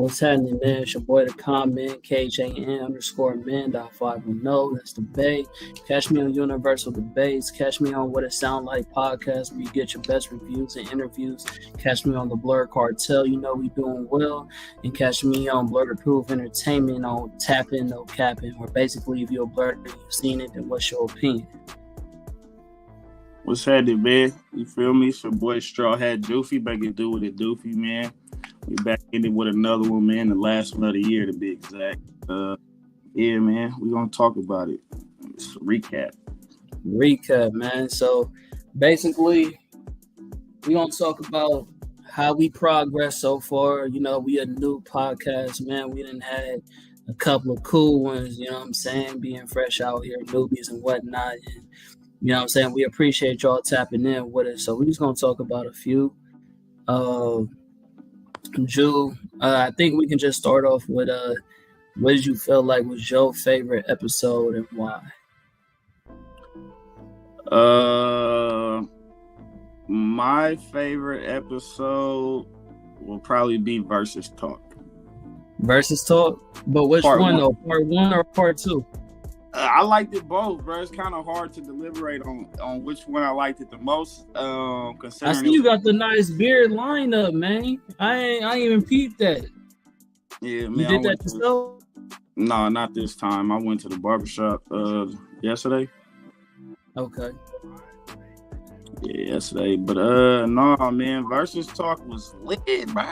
What's happening, man? It's your boy, the comment, KJN_men.510. That's the Bay. Catch me on Universal Debates. Catch me on What It Sound Like podcast, where you get your best reviews and interviews. Catch me on the Blerd Cartel. You know we doing well. And catch me on Blerd Proof Entertainment on Tapping No Capping, where basically if you're a blerd and you've seen it, then what's your opinion? What's happening, man? You feel me? It's your boy Straw Hat Doofy. Back to do with it, Doofy, man. We back in it with another one, man. The last one of the year, to be exact. Yeah, man. We're going to talk about it. It's a recap, man. So, basically, we're going to talk about how we progress so far. You know, we a new podcast, man. We done had a couple of cool ones, you know what I'm saying? Being fresh out here, newbies and whatnot. And, you know what I'm saying? We appreciate y'all tapping in with us. So, we're just going to talk about a few. Drew, I think we can just start off with what did you feel like was your favorite episode and why? My favorite episode will probably be Versus Talk. Versus Talk? But which one though? Part 1 or part 2? I liked it both, bro. It's kind of hard to deliberate on which one I liked it the most. I see you got the nice beard lineup, man. I ain't even peeped that. Yeah, man. You did that yourself? No, not this time. I went to the barbershop yesterday. Okay. Yeah, yesterday. But no, man. Versus Talk was lit, bro.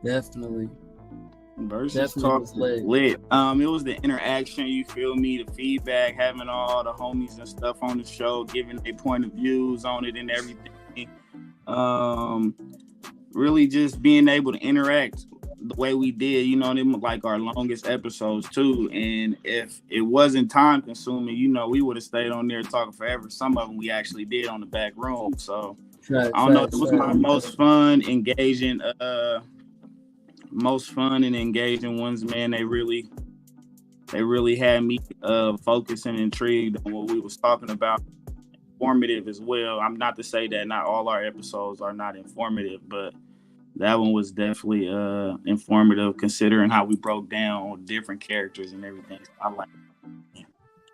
Definitely. Versus Talk was lit. It was the interaction, you feel me, the feedback, having all the homies and stuff on the show, giving their point of views on it and everything. Really just being able to interact the way we did, you know, them like our longest episodes too. And if it wasn't time consuming, you know, we would have stayed on there talking forever. Some of them we actually did on the back room. So I don't know, it was my most fun, engaging ones, man. They really had me focused and intrigued on what we was talking about. Informative as well. I'm not to say that not all our episodes are not informative, but that one was definitely informative considering how we broke down different characters and everything. So I like it.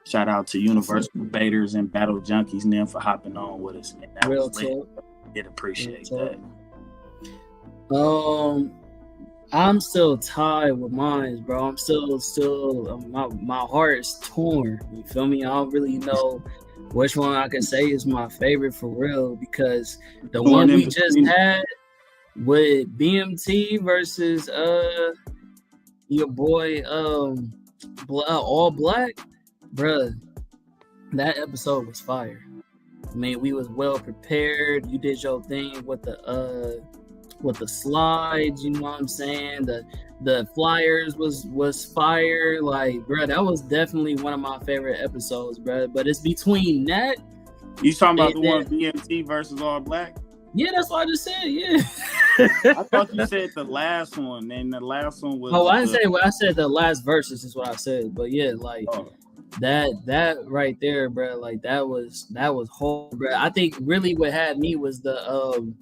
Shout out to Universal Debaters and Battle Junkies and them for hopping on with us. Man. That Real was lit. Did appreciate that. I'm still tied with mine, bro. I'm still my heart is torn. You feel me? I don't really know which one I can say is my favorite for real, because the one we just had with BMT versus your boy All Black, bruh, that episode was fire. I mean, we was well prepared. You did your thing with the slides, you know what I'm saying? The flyers was fire. Like, bro, that was definitely one of my favorite episodes, bro. But it's between that. You talking about the one BMT versus All Black? Yeah, that's what I just said. Yeah. I thought you said the last one, and the last one was. Oh, I didn't say what I said. The last verses is what I said. But yeah, like that right there, bro. Like that was hard, bro. I think really what had me was the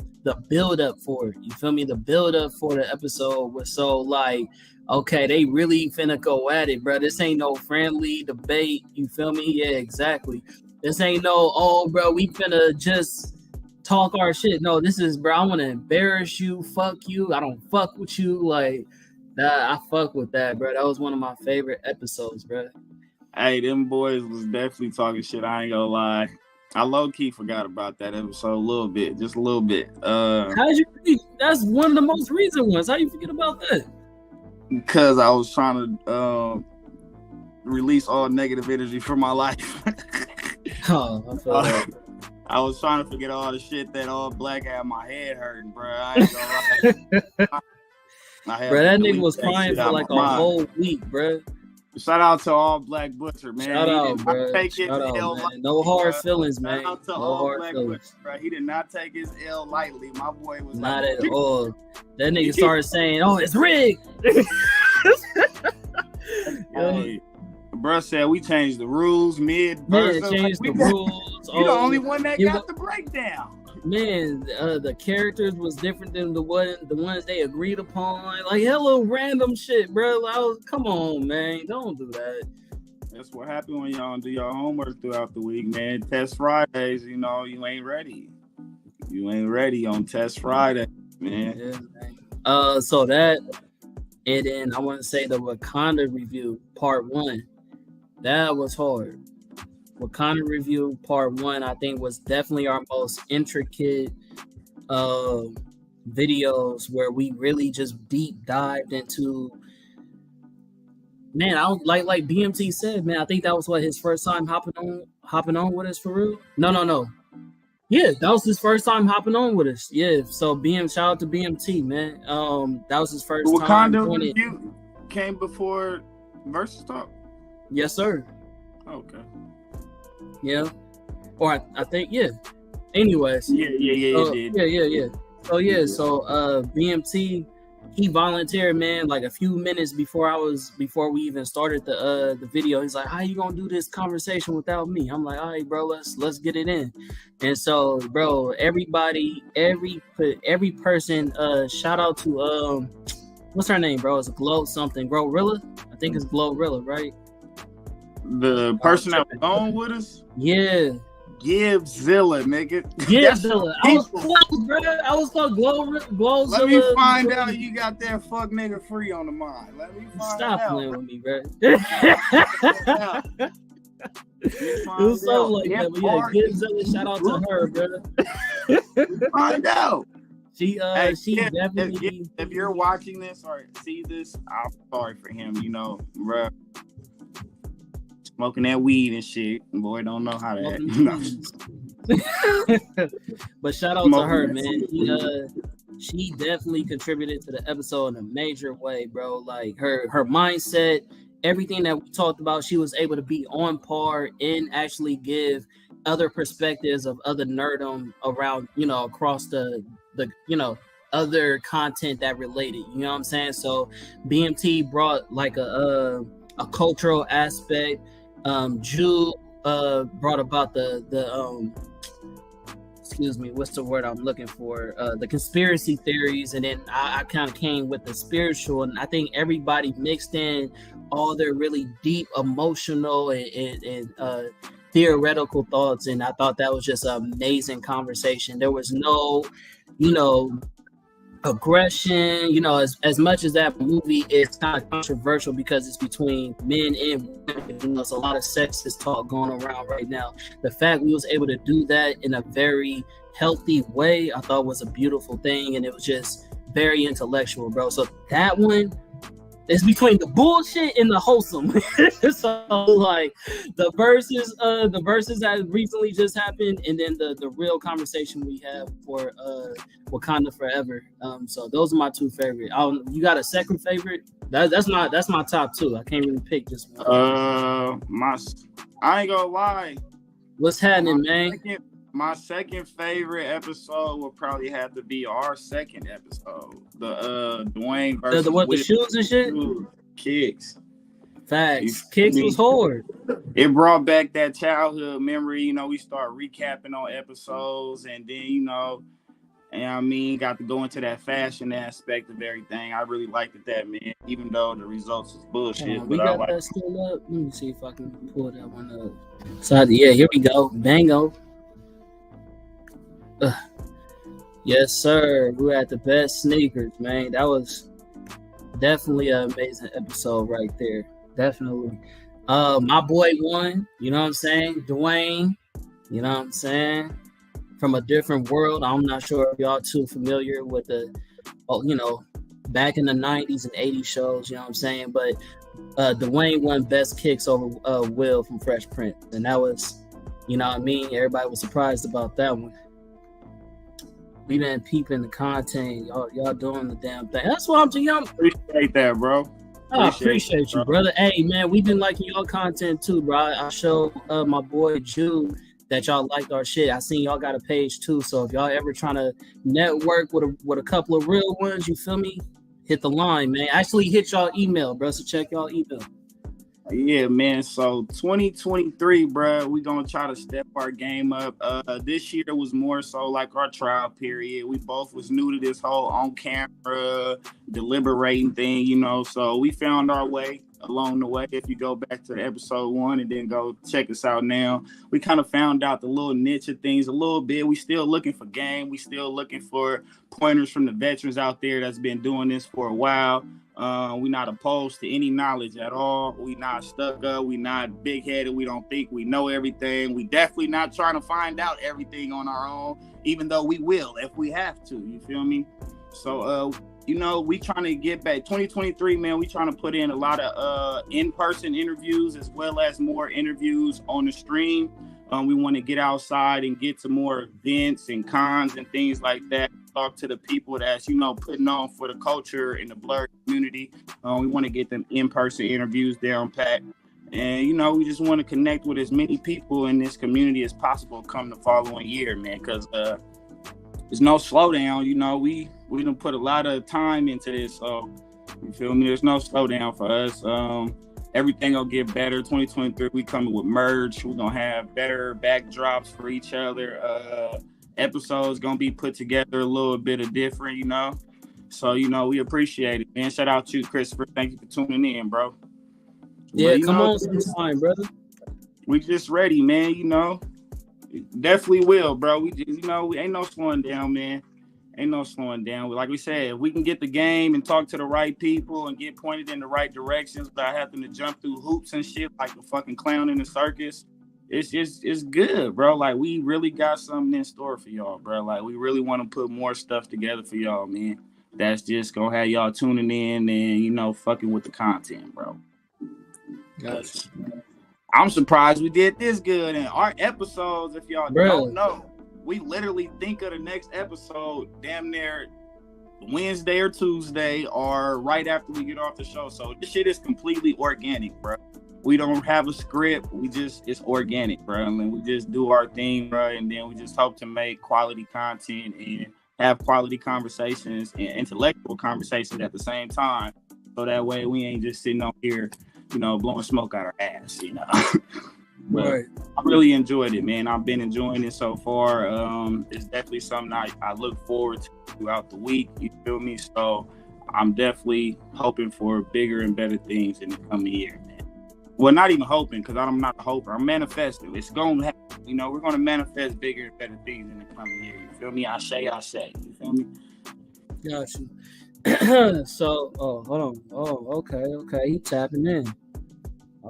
build up for it. You feel me? The build up for the episode was so like, okay, they really finna go at it, bro. This ain't no friendly debate. You feel me? Yeah, exactly. This ain't no, bro, we finna just talk our shit. No, this is, bro, I want to embarrass you. Fuck you. I don't fuck with you. Like that. I fuck with that, bro. That was one of my favorite episodes, bro. Hey, them boys was definitely talking shit. I ain't gonna lie. I low-key forgot about that episode a little bit, just a little bit. How'd you forget? That's one of the most recent ones. How you forget about that? Because I was trying to release all negative energy from my life. Oh, I feel that. I was trying to forget all the shit that All Black had my head hurting, bro. I ain't gonna lie. Bro, that nigga was crying for like a whole week, bro. Shout out to All Black Butcher, man. Shout out, bro. No hard feelings, man. Shout out to All Black Butcher, bro. He did not take his L lightly. My boy was not at all. That nigga started saying, "Oh, it's rigged." Hey, bro said we changed the rules mid-verse. Yeah, changed the rules. You the only one that got the breakdown. man, the characters was different than the ones they agreed upon. Like hello random shit, bro. Come on, man, don't do that. That's what happened when y'all do your homework throughout the week, man. Test Fridays, you know, you ain't ready. You ain't ready on Test Friday, man. Yeah, man. So that, and then I want to say the Wakanda review part 1. That was hard. Wakanda review part 1, I think, was definitely our most intricate videos where we really just deep dived into. Man, I don't like BMT said, man. I think that was what his first time hopping on with us for real. No. Yeah, that was his first time hopping on with us. Yeah, so shout out to BMT, man. That was his first time. Wakanda review came before Versus Talk. Yes, sir. Okay. Yeah, or I think yeah. Anyways. Yeah. Yeah. So BMT, he volunteered, man, like a few minutes before we even started the video. He's like, how you gonna do this conversation without me? I'm like, all right, bro, let's get it in. And so, bro, every person, shout out to what's her name, bro? It's Glow something, Glorilla. I think it's Glorilla, right? The person that was on with us? Yeah. Gibbzilla, nigga. Gibbzilla. I was close, bro. I was close. Glowzilla. Let me find out you got that fuck nigga free on the mind. Let me find Stop out. playing with me, bro. It was so like that. But yeah, Gibbzilla, shout out to her, bro. Find out. She definitely. If you're watching this or see this, I'm sorry for him. You know, bro. Smoking that weed and shit. Boy, don't know how that. But shout out to her, man. She definitely contributed to the episode in a major way, bro. Like her mindset, everything that we talked about, she was able to be on par and actually give other perspectives of other nerdom around, across the other content that related. You know what I'm saying? So BMT brought like a cultural aspect. Jew brought about the excuse me, what's the word I'm looking for? The conspiracy theories, and then I kind of came with the spiritual, and I think everybody mixed in all their really deep emotional and theoretical thoughts, and I thought that was just an amazing conversation. There was no, aggression, as much as that movie is kind of controversial because it's between men and women, there's a lot of sexist talk going around right now. The fact we was able to do that in a very healthy way, I thought was a beautiful thing, and it was just very intellectual, bro. So that one is between the bullshit and the wholesome. So like the verses that recently just happened, and then the real conversation we have for Wakanda Forever. So those are my two favorite. You got a second favorite? That's my top two. I can't really pick just one. I ain't gonna lie. What's happening, man? My second favorite episode will probably have to be our second episode. The Dwayne versus the shoes and shit? Kicks. Facts. Kicks was hard. It brought back that childhood memory. We start recapping on episodes, and then, got to go into that fashion aspect of everything. I really liked that, man, even though the results is bullshit. We got that still up. Let me see if I can pull that one up. So, yeah, here we go. Bango. Yes, sir. We were at the best sneakers, man. That was definitely an amazing episode right there. Definitely. My boy won. You know what I'm saying? Dwayne. You know what I'm saying? From a different world. I'm not sure if y'all too familiar with the, back in the 90s and 80s shows. You know what I'm saying? But Dwayne won best kicks over Will from Fresh Prince, and that was, everybody was surprised about that one. We been peeping the content. Y'all doing the damn thing. That's why I'm too young. Appreciate that, bro. I appreciate you, brother. Hey, man, we've been liking your content too, bro. I showed my boy Jude that y'all liked our shit. I seen y'all got a page too. So if y'all ever trying to network with a couple of real ones, you feel me? Hit the line, man. Actually, hit y'all email, bro. So check y'all email. Yeah, man. So 2023, bro, we gonna try to step our game up. This year was more so like our trial period. We both was new to this whole on camera deliberating thing, you know. So we found our way along the way. If you go back to episode 1 and then go check us out now, we kind of found out the little niche of things a little bit. We still looking for game. We still looking for pointers from the veterans out there that's been doing this for a while. We not opposed to any knowledge at all. We not stuck up. We not big headed. We don't think we know everything. We definitely not trying to find out everything on our own, even though we will if we have to. You feel me? So, you know, we trying to get back 2023, man. We trying to put in a lot of in-person interviews as well as more interviews on the stream. We want to get outside and get to more events and cons and things like that. Talk to the people that's, you know, putting on for the culture in the blerd community. We want to get them in-person interviews down pat. And, you know, we just want to connect with as many people in this community as possible come the following year, man, because there's no slowdown. You know, we done put a lot of time into this. So, you feel me? There's no slowdown for us. Everything will get better. 2023, we coming with merge. We're going to have better backdrops for each other. Episodes going to be put together a little bit of different, you know. So, you know, we appreciate it, man. Shout out to you, Christopher. Thank you for tuning in, bro. Yeah, come on sometime, brother. We just ready, man, you know. Definitely will, bro. We just, you know, we ain't no slowing down, man. Ain't no slowing down. Like we said, if we can get the game and talk to the right people and get pointed in the right directions without having to jump through hoops and shit like the fucking clown in the circus, it's good, bro. Like, we really got something in store for y'all, bro. Like, we really want to put more stuff together for y'all, man. That's just gonna have y'all tuning in and, you know, fucking with the content, bro. Gotcha. I'm surprised we did this good in our episodes. If y'all don't know, we literally think of the next episode damn near Wednesday or Tuesday or right after we get off the show. So this shit is completely organic, bro. We don't have a script. It's organic, bro. I mean, we just do our thing, bro. And then we just hope to make quality content and have quality conversations and intellectual conversations at the same time. So that way we ain't just sitting on here, you know, blowing smoke out our ass, you know. But right. I really enjoyed it, man. I've been enjoying it so far. It's definitely something I look forward to throughout the week. You feel me? So I'm definitely hoping for bigger and better things in the coming year, man. Well, not even hoping, because I'm not a hoper. I'm manifesting. It's going to happen. You know, we're going to manifest bigger and better things in the coming year. You feel me? I say. You feel me? Gotcha. So, hold on. Oh, okay. He tapping in.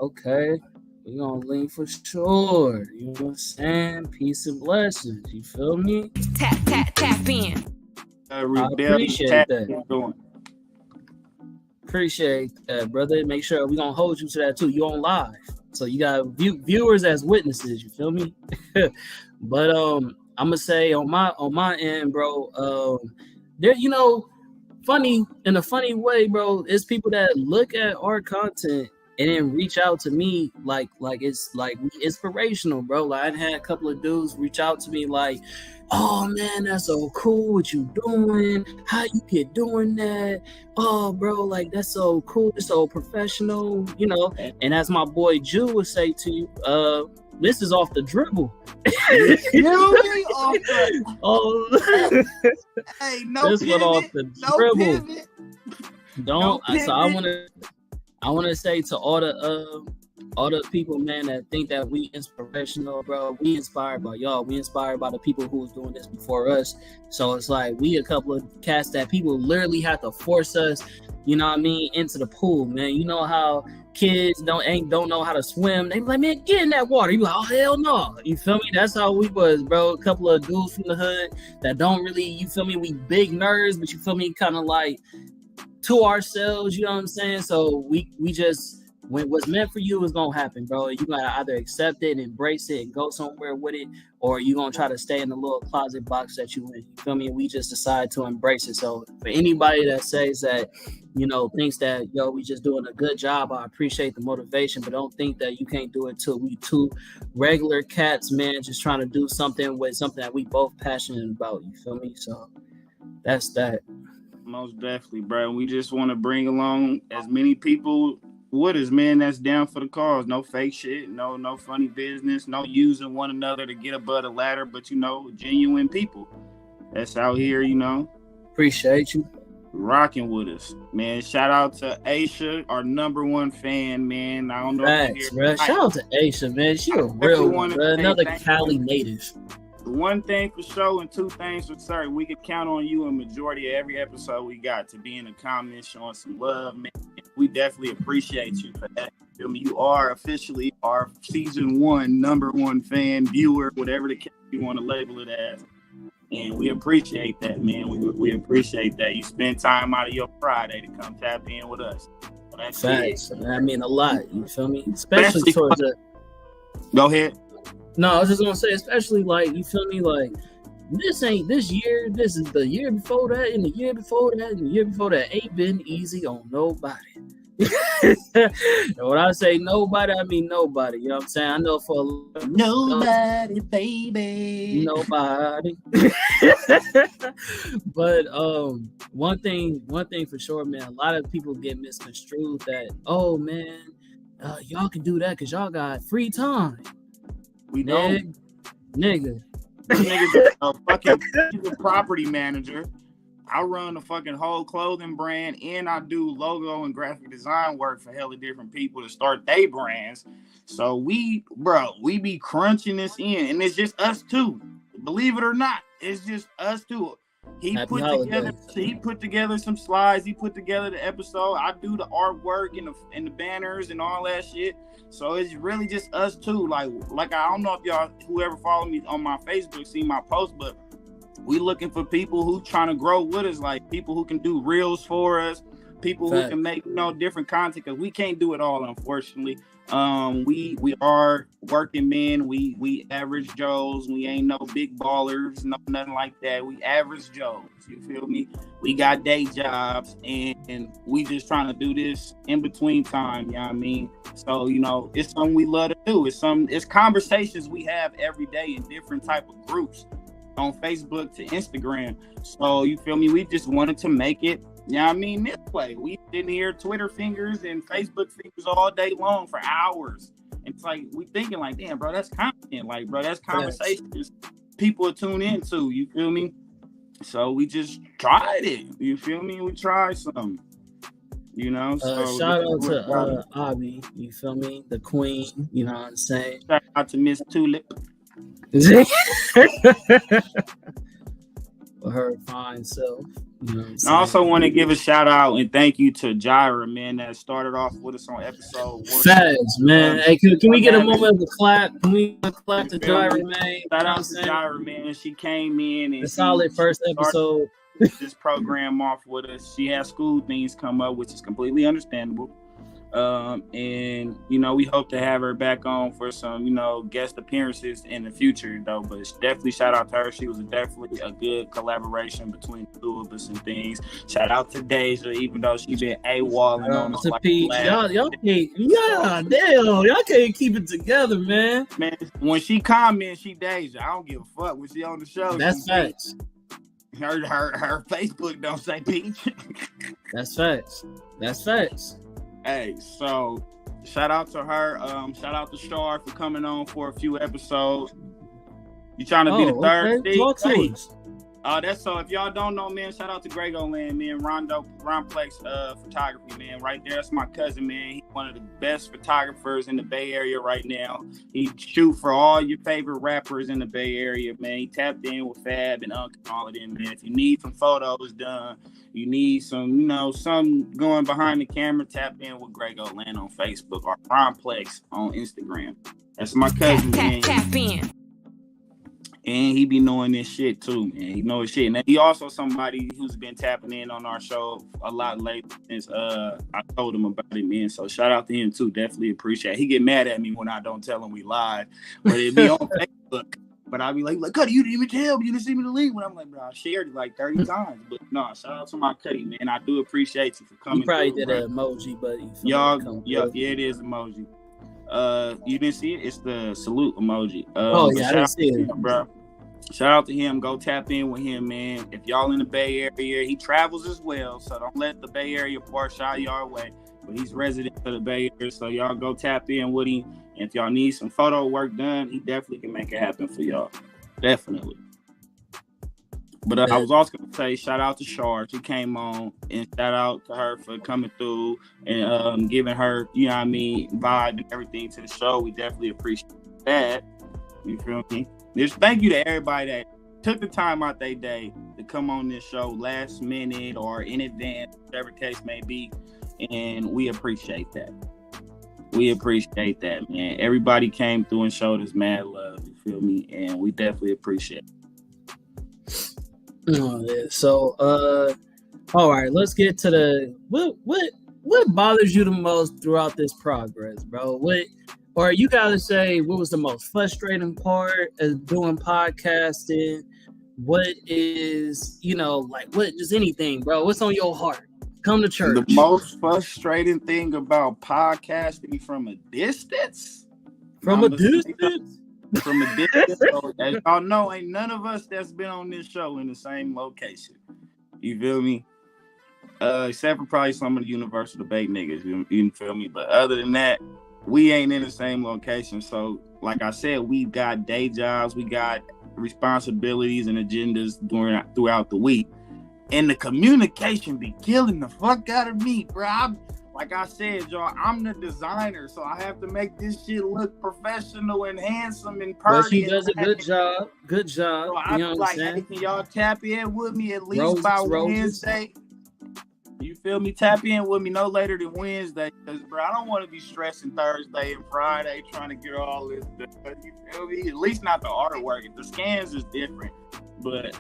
Okay. We're going to lean for sure. You know what I'm saying? Peace and blessings. You feel me? Tap in. I appreciate that. Appreciate that, brother. Make sure we're going to hold you to that, too. You on live. So you got viewers as witnesses. You feel me? But I'm going to say on my end, bro, there, you know, in a funny way, bro, it's people that look at our content and then reach out to me like it's like inspirational, bro. Like, I had a couple of dudes reach out to me like, oh man, that's so cool what you doing, how you get doing that, oh bro, like that's so cool, it's so professional, you know. And as my boy Jew would say to you, this is off the dribble. Hey, no this pivot, one off the dribble. Pivot. Don't. So I want to say to all the people, man, that think that we inspirational, bro. We inspired by y'all. We inspired by the people who was doing this before us. So it's like we a couple of cats that people literally have to force us, you know what I mean, into the pool, man. You know how kids don't know how to swim. They be like, man, get in that water. You like, oh hell no. You feel me? That's how we was, bro. A couple of dudes from the hood that don't really, you feel me? We big nerds, but you feel me? Kind of like to ourselves, you know what I'm saying? So we just, when what's meant for you is gonna happen, bro. You gotta either accept it and embrace it and go somewhere with it, or you gonna try to stay in the little closet box that you in. You feel me? And we just decide to embrace it. So for anybody that says that, you know, thinks that, yo, we just doing a good job, I appreciate the motivation, but don't think that you can't do it too. We two regular cats, man, just trying to do something with something that we both passionate about. You feel me? So that's that. Most definitely, bro. We just want to bring along as many people with us, man. That's down for the cause. No fake shit. No funny business. No using one another to get above the ladder. But genuine people. That's out here. Appreciate you. Rocking with us, man. Shout out to Aisha, our number one fan, man. I don't know. Facts, bro. Shout out to Aisha, man. She a real one, bro. Another Cali native. One thing for sure and two things for certain. We can count on you in majority of every episode we got to be in the comments showing some love, man. We definitely appreciate you for that. Feel me? You are officially our season 1 number one fan, viewer, whatever the case you want to label it as. And we appreciate that, man. We appreciate that. You spend time out of your Friday to come tap in with us. That's facts. I mean, a lot. You feel me? Especially towards the... Go ahead. No, I was just gonna say, especially like, you feel me, like this ain't this year, this is the year before that, and the year before that, and the year before that ain't been easy on nobody. And when I say nobody, I mean nobody. You know what I'm saying? I know for nobody, baby. Nobody. But one thing for sure, man, a lot of people get misconstrued that, oh man, y'all can do that because y'all got free time. We don't. Nigga. Niggas a fucking property manager. I run a fucking whole clothing brand, and I do logo and graphic design work for hella different people to start their brands. So we be crunching this in, and it's just us two. Believe it or not, it's just us two. He put together some slides. He put together the episode. I do the artwork and the banners and all that shit. So it's really just us two. Like I don't know if y'all, whoever follow me on my Facebook, see my post, but we looking for people who trying to grow with us, like people who can do reels for us, people who can make different content, because we can't do it all, unfortunately. We are working men. We average Joes. We ain't no big ballers, nothing like that. We average Joes. You feel me? We got day jobs, and we just trying to do this in between time. You know what I mean? So it's something we love to do. It's conversations we have every day in different type of groups on Facebook to Instagram. So you feel me? We just wanted to make it. Yeah, I mean, this way. We didn't hear Twitter fingers and Facebook fingers all day long for hours. And it's like, we thinking like, damn, bro, that's content. Like, bro, that's conversations people tune into. You feel me? So we just tried it. You feel me? We tried something. So shout out to Abby. You feel me? The queen. You know what I'm saying? Shout out to Miss Tulip. Her fine self. I also want to give a shout out and thank you to Jaira, man, that started off with us on episode 1. Facts, man. Hey, can we get a moment of a clap? Can we clap to Jaira, man? Shout out to Jaira, man. She came in and a solid first episode. This program off with us. She has school things come up, which is completely understandable. And we hope to have her back on for some guest appearances in the future though, but definitely shout out to her. She was definitely a good collaboration between the two of us and things. Shout out to Deja, even though she been AWOLing on us like y'all can't y'all can't keep it together, man. When she comments, she Deja. I don't give a fuck when she on the show. That's facts. Her Facebook don't say Peach. That's facts. Hey, so shout out to her. Shout out to Shar for coming on for a few episodes. You trying to be the third? Okay. That's so. If y'all don't know, man, shout out to Grego Land, man. Ronplex photography, man. Right there, that's my cousin, man. He's one of the best photographers in the Bay Area right now. He shoot for all your favorite rappers in the Bay Area, man. He tapped in with Fab and Unc and all of them, man. If you need some photos done, you need some, some going behind the camera, tap in with Grego Land on Facebook or Ronplex on Instagram. That's my cousin, man. Tap in. And he be knowing this shit too, man. He knows shit. And he also somebody who's been tapping in on our show a lot lately since I told him about it, man. So shout out to him too. Definitely appreciate it. He get mad at me when I don't tell him we live. But it be on Facebook. But I be like, Cuddy, you didn't even tell me. You didn't see me the link. When I'm like, bro, I shared it like 30 times. But no, shout out to my Cuddy, man. I do appreciate you for coming. You probably did an emoji, but it is emoji. You didn't see it? It's the salute emoji. I didn't see it, bro. Shout out to him. Go tap in with him, man. If y'all in the Bay Area, he travels as well, so don't let the Bay Area part shy y'all away. but he's resident of the Bay Area, so y'all go tap in with him. And if y'all need some photo work done, he definitely can make it happen for y'all. Definitely. But I was also going to say, shout out to Shar. She came on, and shout out to her for coming through and giving her, you know what I mean, vibe and everything to the show. We definitely appreciate that. You feel me? Just thank you to everybody that took the time out their day to come on this show last minute or in advance, whatever case may be. And we appreciate that. We appreciate that, man. Everybody came through and showed us mad love. You feel me? And we definitely appreciate it. Oh, yeah. So, all right, let's get to the what bothers you the most throughout this progress, bro? Or you gotta say what was the most frustrating part of doing podcasting? What is, just anything, bro? What's on your heart? Come to church. The most frustrating thing about podcasting from a distance? From a distance? From a distance. So, as y'all know, ain't none of us that's been on this show in the same location. You feel me? Except for probably some of the universal debate niggas. You feel me? But other than that, we ain't in the same location. So, like I said, we got day jobs, we got responsibilities and agendas throughout the week. And the communication be killing the fuck out of me, bro. Like I said, y'all, I'm the designer, so I have to make this shit look professional and handsome and pretty. But she does a good job. Good job. So I feel like, hey, can y'all tap in with me at least by Wednesday? You feel me? Tap in with me no later than Wednesday, because, bro, I don't want to be stressing Thursday and Friday trying to get all this done. You feel me? At least not the artwork. The scans is different, but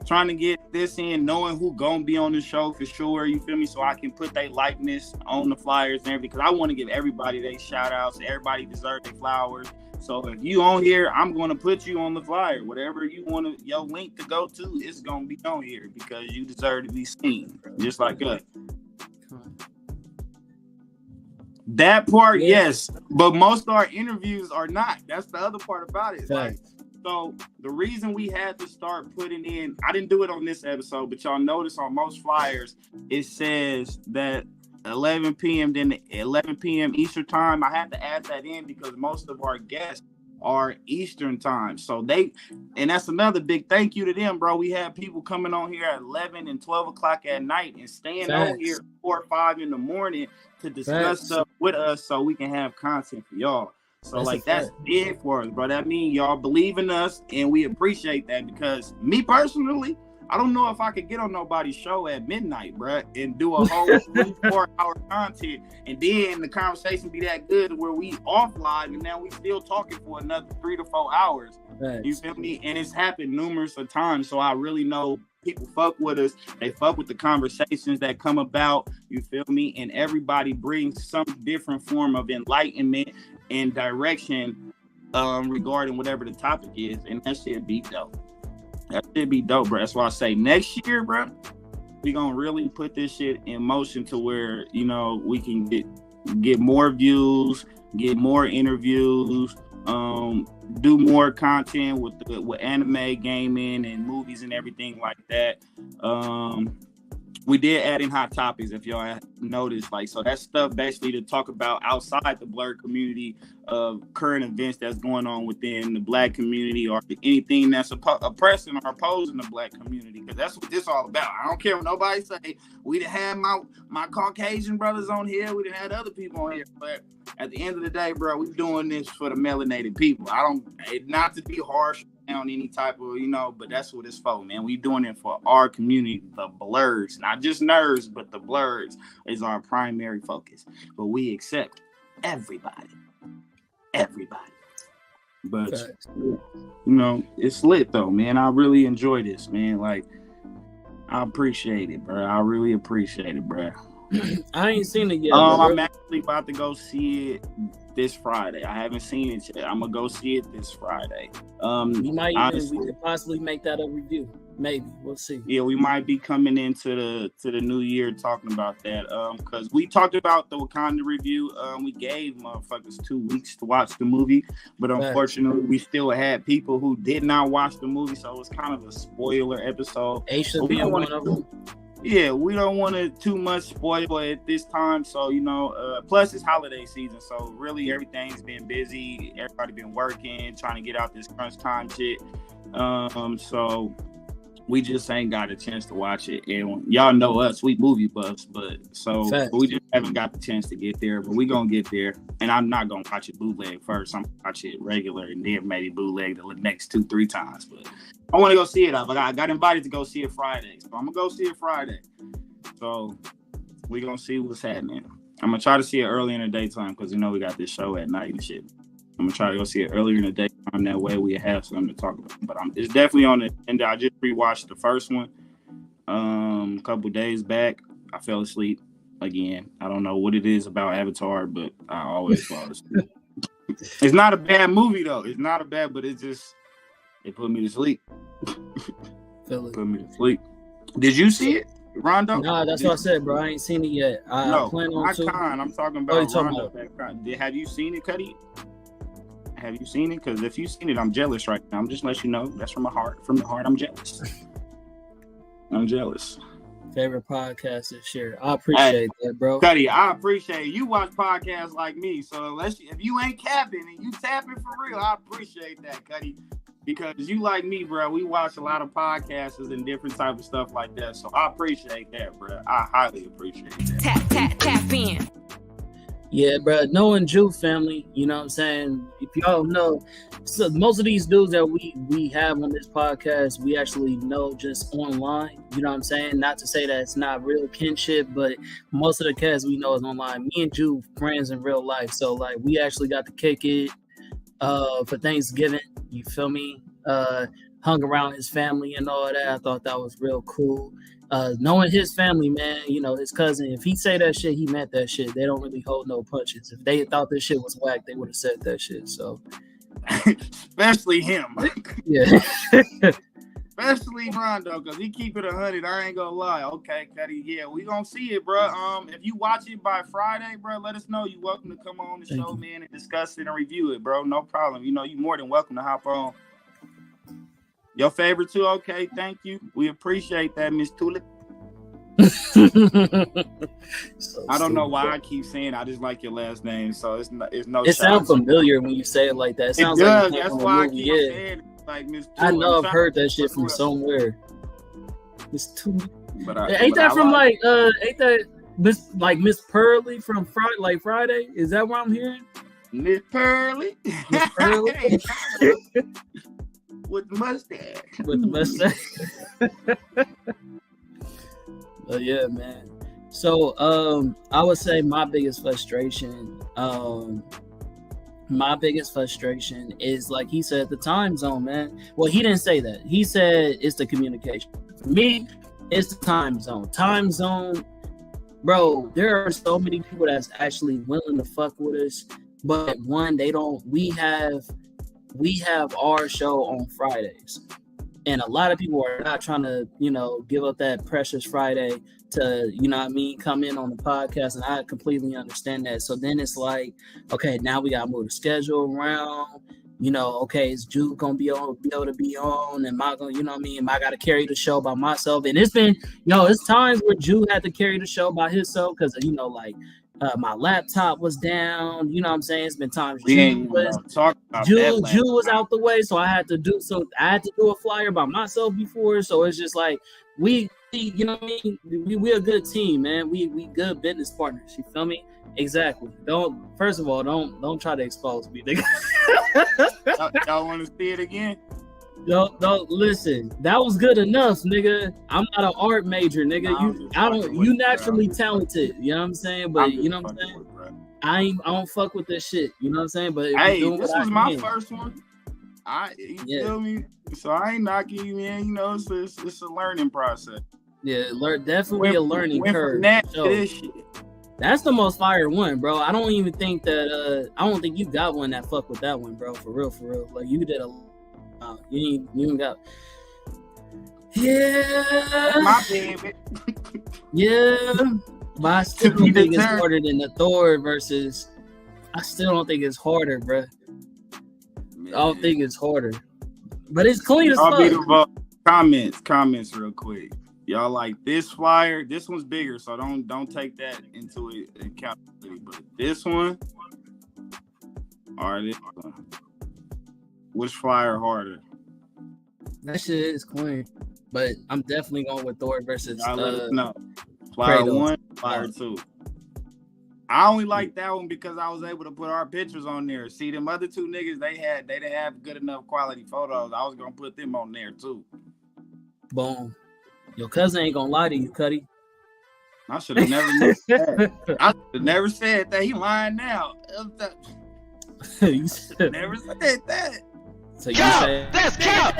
trying to get this in, knowing who gonna be on the show for sure, you feel me? So I can put their likeness on the flyers and everything, because I want to give everybody their shout outs. Everybody deserves their flowers. So if you on here, I'm gonna put you on the flyer. Whatever you want to, your link to go to, it's gonna be on here because you deserve to be seen, just like us. That part, yes, but most of our interviews are not. That's the other part about it. Like, so the reason we had to start putting in, I didn't do it on this episode, but y'all notice on most flyers, it says that 11 p.m. then 11 p.m. Eastern time. I had to add that in because most of our guests are Eastern time. So and that's another big thank you to them, bro. We had people coming on here at 11 and 12 o'clock at night and staying on here 4 or 5 in the morning to discuss stuff with us so we can have content for y'all. So that's big for us, bro. That means y'all believe in us, and we appreciate that, because me personally, I don't know if I could get on nobody's show at midnight, bro, and do a whole 24-hour content, and then the conversation be that good where we off live, and now we still talking for another 3 to 4 hours. Thanks. You feel me? And it's happened numerous of times, so I really know people fuck with us. They fuck with the conversations that come about. You feel me? And everybody brings some different form of enlightenment and direction regarding whatever the topic is, and that shit be dope. That shit be dope, bro. That's why I say next year, bro, we gonna really put this shit in motion to where, we can get more views, get more interviews, do more content with anime, gaming, and movies and everything like that. We did add in hot topics, if y'all noticed, so that's stuff basically to talk about outside the blerd community of current events that's going on within the black community, or anything that's oppressing or opposing the black community, because that's what this all about. I don't care what nobody say. We done had my Caucasian brothers on here, we done had other people on here, but at the end of the day, bro, we doing this for the melanated people. Not to be harsh on any type of, but that's what it's for, man. We doing it for our community, the blerds, not just nerds, but the blerds is our primary focus. But we accept everybody. But it's lit though, man. I really enjoy this, man. Like, I appreciate it, bro. I really appreciate it, bro. I ain't seen it yet. I'm actually about to go see it this Friday. I haven't seen it yet. I'm gonna go see it this Friday. We could possibly make that a review. Maybe we'll see. Yeah, we might be coming into the new year talking about that. Because we talked about the Wakanda review. We gave motherfuckers 2 weeks to watch the movie, but unfortunately, we still had people who did not watch the movie, so it was kind of a spoiler episode. Aisha being one of them. Yeah, we don't want to too much spoil at this time. So, plus it's holiday season. So really everything's been busy. Everybody been working, trying to get out this crunch time shit. So we just ain't got a chance to watch it. And y'all know us, we movie buffs, but we just haven't got the chance to get there. But we gonna get there. And I'm not gonna watch it bootleg first. I'm gonna watch it regular and then maybe bootleg the next 2-3 times. But I want to go see it. I got invited to go see it Friday, so I'm gonna go see it Friday. So we gonna see what's happening. I'm gonna try to see it early in the daytime because we got this show at night and shit. I'm gonna try to go see it earlier in the daytime. That way we have something to talk about. But it's definitely on the agenda. I just rewatched the first one a couple days back. I fell asleep again. I don't know what it is about Avatar, but I always fall asleep. It's not a bad movie though. It's not a bad, but it put me to sleep. Put me to sleep. Did you see it, Rondo? Nah, that's what I said, bro. I ain't seen it yet. I plan on to. I'm talking about Rondo. Have you seen it, Cuddy? Have you seen it? Because if you've seen it, I'm jealous right now. I'm just letting you know. That's from my heart. From the heart, I'm jealous. I'm jealous. Favorite podcast this year. I appreciate that, bro. Cuddy, I appreciate it. You watch podcasts like me, so if you ain't capping and you tapping for real, I appreciate that, Cuddy. Because you like me, bro, we watch a lot of podcasts and different type of stuff like that. So I appreciate that, bro. I highly appreciate that. Tap in. Yeah, bro. Knowing Jew family, you know what I'm saying? If y'all know, so most of these dudes that we have on this podcast, we actually know just online. You know what I'm saying? Not to say that it's not real kinship, but most of the cast we know is online. Me and Jew friends in real life. So like we actually got to kick it for Thanksgiving. You feel me? Hung around his family and all that. I thought that was real cool. Knowing his family, man, his cousin, if he say that shit, he meant that shit. They don't really hold no punches. If they thought this shit was whack, they would have said that shit. So, especially him. Yeah. Especially Rondo, because he keep it 100. I ain't gonna lie. Okay, Cuddy, yeah, we gonna see it, bro. If you watch it by Friday, bro, let us know. You're welcome to come on the show, man, and discuss it and review it, bro. No problem. You more than welcome to hop on. Your favorite too? Okay, thank you. We appreciate that, Miss Tulip. I don't know why I keep saying I just like your last name, so it's no. It sounds familiar when you say it like that. It sounds does. Like that's why I keep saying it, like Miss Tulip. I know I've heard that shit from somewhere. Miss Tulip. Ain't that Miss Pearly from Friday? Is that what I'm hearing? Miss Pearly. Miss Pearly. With the mustache. But yeah, man. So I would say my biggest frustration is, like he said, the time zone, man. Well, he didn't say that. He said it's the communication. For me, it's the time zone. Time zone, bro, there are so many people that's actually willing to fuck with us, but one, we have our show on Fridays, and a lot of people are not trying to, give up that precious Friday to, come in on the podcast, and I completely understand that. So then it's like, okay, now we gotta move the schedule around. Okay, is Jude gonna be able to be on? Am I gonna, am I gotta carry the show by myself? And it's been, it's times where Jude had to carry the show by himself because, my laptop was down. You know what I'm saying? It's been times Jude was out the way, so I had to do a flyer by myself before. So it's just like we a good team, man. We good business partners. You feel me? Exactly. Don't try to expose me, nigga. Y'all want to see it again? Don't listen. That was good enough, nigga. I'm not an art major, nigga. You naturally talented. You know what I'm saying? But you know what I'm saying? I don't fuck with this shit. You know what I'm saying? But hey, this was my first one. Feel me? So I ain't knocking you, man. It's a learning process. Yeah, definitely a learning curve. This shit. That's the most fire one, bro. I don't even think that. I don't think you got one that fuck with that one, bro. For real. Like you did a. You ain't got. Yeah. My baby. Yeah. But I still don't think it's harder than the Thor versus. I still don't think it's harder, bro. Man. I don't think it's harder. But it's clean as fuck. Comments real quick. Y'all like this flyer. This one's bigger, so don't take that into accountability. But this one, or this one, which flyer harder? That shit is clean, but I'm definitely going with Thor versus. Y'all let us know. Flyer Kratos. 1, flyer 2. I only like that one because I was able to put our pictures on there. See, them other two niggas, they didn't have good enough quality photos. I was gonna put them on there too. Boom. Your cousin ain't gonna lie to you, Cuddy. I should have never said that. I should have never said that. He lying now. You Never said that. So you say That's cap!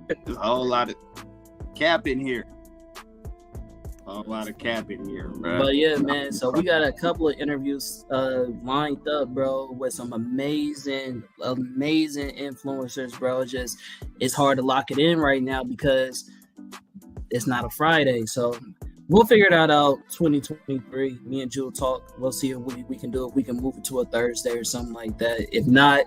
There's a whole lot of cap in here. A lot of cap in here, bro. But yeah, man. So we got a couple of interviews lined up, bro, with some amazing influencers, bro. It's hard to lock it in right now because it's not a Friday. So we'll figure that out. 2023. Me and Jewel talk. We'll see if we can do it. We can move it to a Thursday or something like that. If not,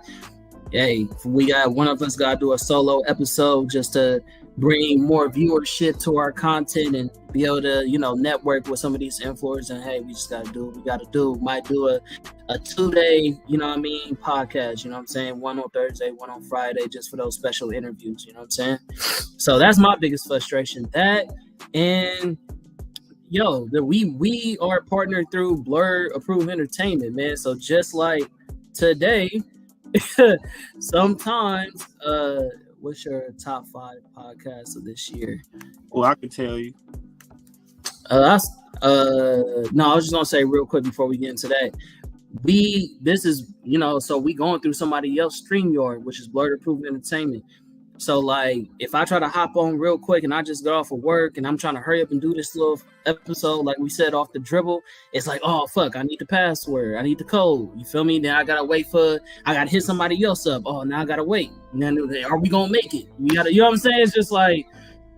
hey, we got one of us got to do a solo episode just to bring more viewership to our content and be able to, network with some of these influencers. And hey, we just got to do what we got to do. Might do a 2-day, podcast, you know what I'm saying? One on Thursday, one on Friday, just for those special interviews, you know what I'm saying? So that's my biggest frustration. That and we are partnered through blerd Approved Entertainment, man. So just like today, sometimes what's your top 5 podcasts of this year? Well, I can tell you. No, I was just gonna say real quick before we get into that. This is so we going through somebody else's StreamYard, which is blerd Approved Entertainment. So like if I try to hop on real quick and I just got off of work and I'm trying to hurry up and do this little episode, like we said off the dribble, it's like, oh fuck, I need the password, I need the code. You feel me? Then I gotta I gotta hit somebody else up. Oh, now I gotta wait. And then are we gonna make it? We gotta, you know what I'm saying? It's just like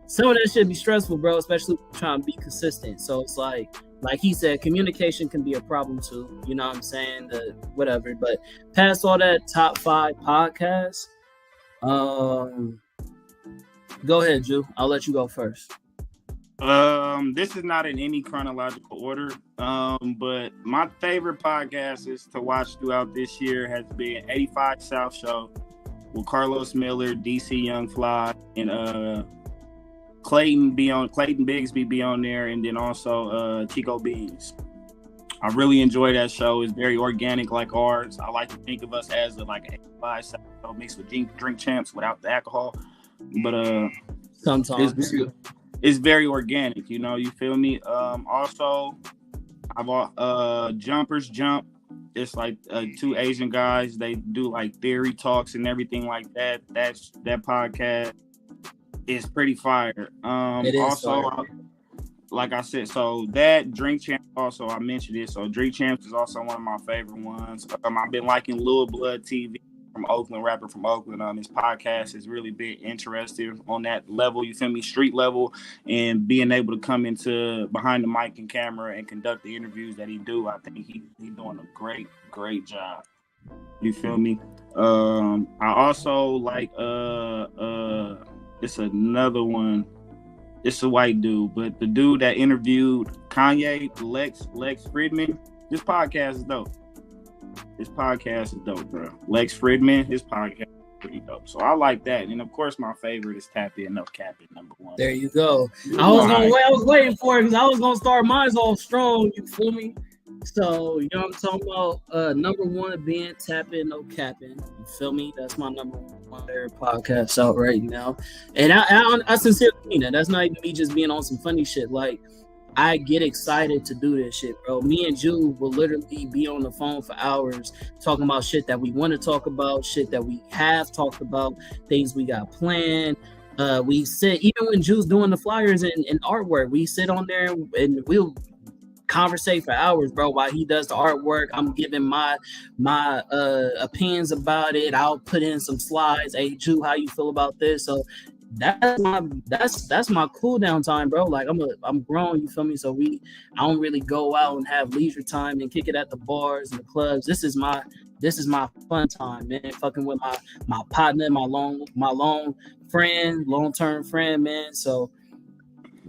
some of that shit be stressful, bro, especially trying to be consistent. So it's like he said, communication can be a problem too. You know what I'm saying? Whatever. But past all that, top 5 podcasts. Go ahead, Drew. I'll let you go first. This is not in any chronological order. But my favorite podcast is to watch throughout this year has been 85 South Show with Carlos Miller, DC Young Fly, and Clayton Bigsby be on there, and then also Chico Beans. I really enjoy that show. It's very organic like ours. I like to think of us as like an 85 South Show mixed with Drink Champs without the alcohol. But sometimes it's very organic, you feel me? Also I've Jumpers Jump. It's like 2 Asian guys. They do like theory talks and everything like that. That podcast is pretty fire. It is also fire. Like I said, so that Drink Champs also, I mentioned it. So Drink Champs is also one of my favorite ones. I've been liking Lil Blood TV from Oakland, rapper from Oakland. His podcast has really been interesting on that level, you feel me, street level, and being able to come into behind the mic and camera and conduct the interviews that he do. I think he's doing a great job. You feel me? I also like it's another one. It's a white dude, but the dude that interviewed Kanye, Lex Fridman, this podcast is dope. Bro. Lex Fridman, his podcast is pretty dope. So I like that. And of course, my favorite is Tap In, No Capping, number 1. There you go. I was waiting for it because I was gonna start mine off strong. You feel me? So, what I'm talking about? Number 1 being Tap In, No Capping. You feel me? That's my number 1 favorite podcast out right now. And I sincerely mean that. That's not even me just being on some funny shit. Like, I get excited to do this shit, bro. Me and Jude will literally be on the phone for hours talking about shit that we want to talk about, shit that we have talked about, things we got planned. We sit, even when Jude's doing the flyers and artwork, we sit on there and we'll conversate for hours, bro, while he does the artwork. I'm giving my opinions about it. I'll put in some slides. Hey, Jude, how you feel about this? So that's my cool down time, bro. Like I'm grown, you feel me? So I don't really go out and have leisure time and kick it at the bars and the clubs. This is my fun time, man. Fucking with my partner, my long-term friend, man. So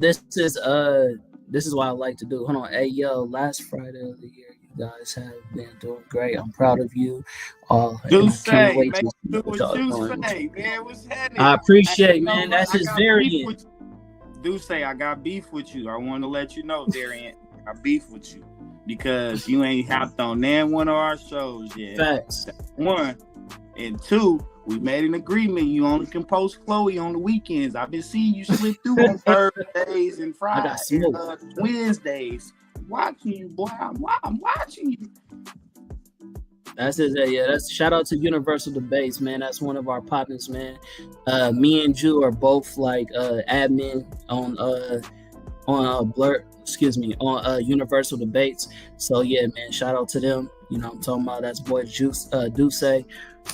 This is what I like to do. Hold on. Hey yo, last Friday of the year, you guys have been doing great. I'm proud of you all. And Do I can't say, wait man, to see do what what y'all you doing. say, man. What's happening? I appreciate, Hey, man. That's his I got beef variant. with you. Do say I got beef with you. I want to let you know, Darian. I got beef with you because you ain't hopped on one of our shows yet. Facts. That's one. And two, we made an agreement. You only can post Chloe on the weekends. I've been seeing you slip through on Thursdays and Fridays and Wednesdays. Watching you, boy. I'm watching you. That's it. Yeah, that's shout out to Universal Debates, man. That's one of our partners, man. Me and Jew are both like admin on blerd. Excuse me, on Universal Debates. So yeah, man, shout out to them. You know what I'm talking about. That's boy Juice Duce.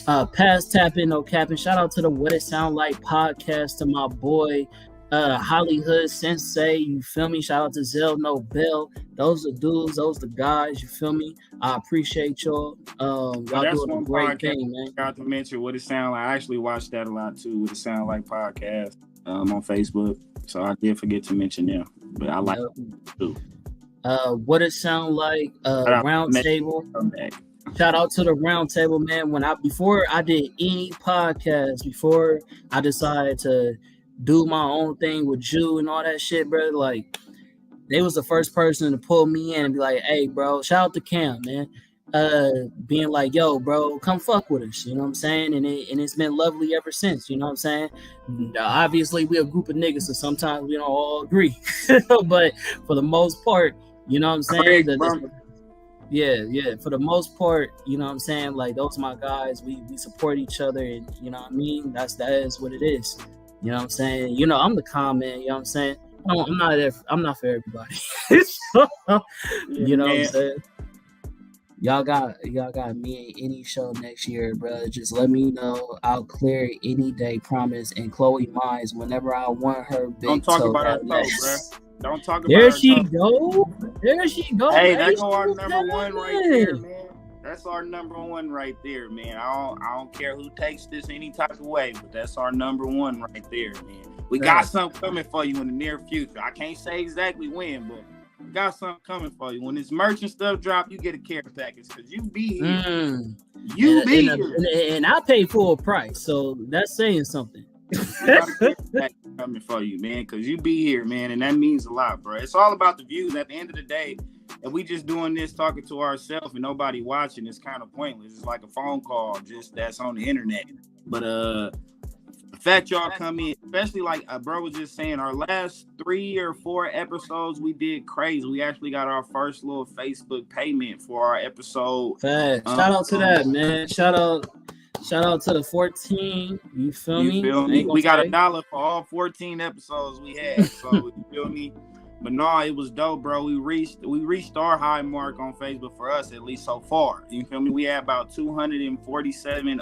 Pass tapping, no capping. Shout out to the What It Sound Like podcast, to my boy Hollywood Sensei. You feel me? Shout out to Zell Nobel. Those are dudes, those are guys, you feel me? I appreciate y'all. Y'all doing a great thing, man. I got to mention What It Sound Like. I actually watched that a lot too, What It Sound Like podcast on Facebook. So I did forget to mention them. But I like them too. What It Sound Like, Round Table. Shout out to the Round Table, man. Before I did any podcast, before I decided to do my own thing with Jew and all that shit, bro, like they was the first person to pull me in and be like, hey, bro, shout out to Cam, man. Being like, yo, bro, come fuck with us, you know what I'm saying? And it's been lovely ever since, you know what I'm saying? Obviously, we're a group of niggas, so sometimes we don't all agree. But for the most part, you know what I'm saying? Yeah, for the most part, you know what I'm saying? Like, those are my guys. We support each other, and you know what I mean? That is what it is. You know what I'm saying? You know, I'm the calm man, you know what I'm saying? I'm not for everybody. So, you know what I'm saying? Y'all got me in any show next year, bro. Just let me know. I'll clear it any day, promise. And Chloe Mines, whenever I want her big Don't talk toe about her that toe, bro. Don't talk about there her she toe. go. There she go. Hey, that go our number one right there, man. That's our number one right there, man. I don't care who takes this any type of way, but that's our number one right there, man. We got something coming for you in the near future. I can't say exactly when, but we got something coming for you. When this merch and stuff drop, you get a care package because you be here. You be here. And I pay full price, so that's saying something. Coming for you, man, because you be here, man, and that means a lot, bro. It's all about the views. At the end of the day, if we just doing this talking to ourselves and nobody watching, it's kind of pointless. It's like a phone call just that's on the internet. But the fact y'all come in, especially like bro was just saying, our last 3 or 4 episodes we did crazy. We actually got our first little Facebook payment for our episode. Shout out to that, man. Shout out to the 14. You feel me? We got $1 for all 14 episodes we had. So you feel me? But no, it was dope, bro. We reached our high mark on Facebook for us, at least so far. You feel me? We had about 247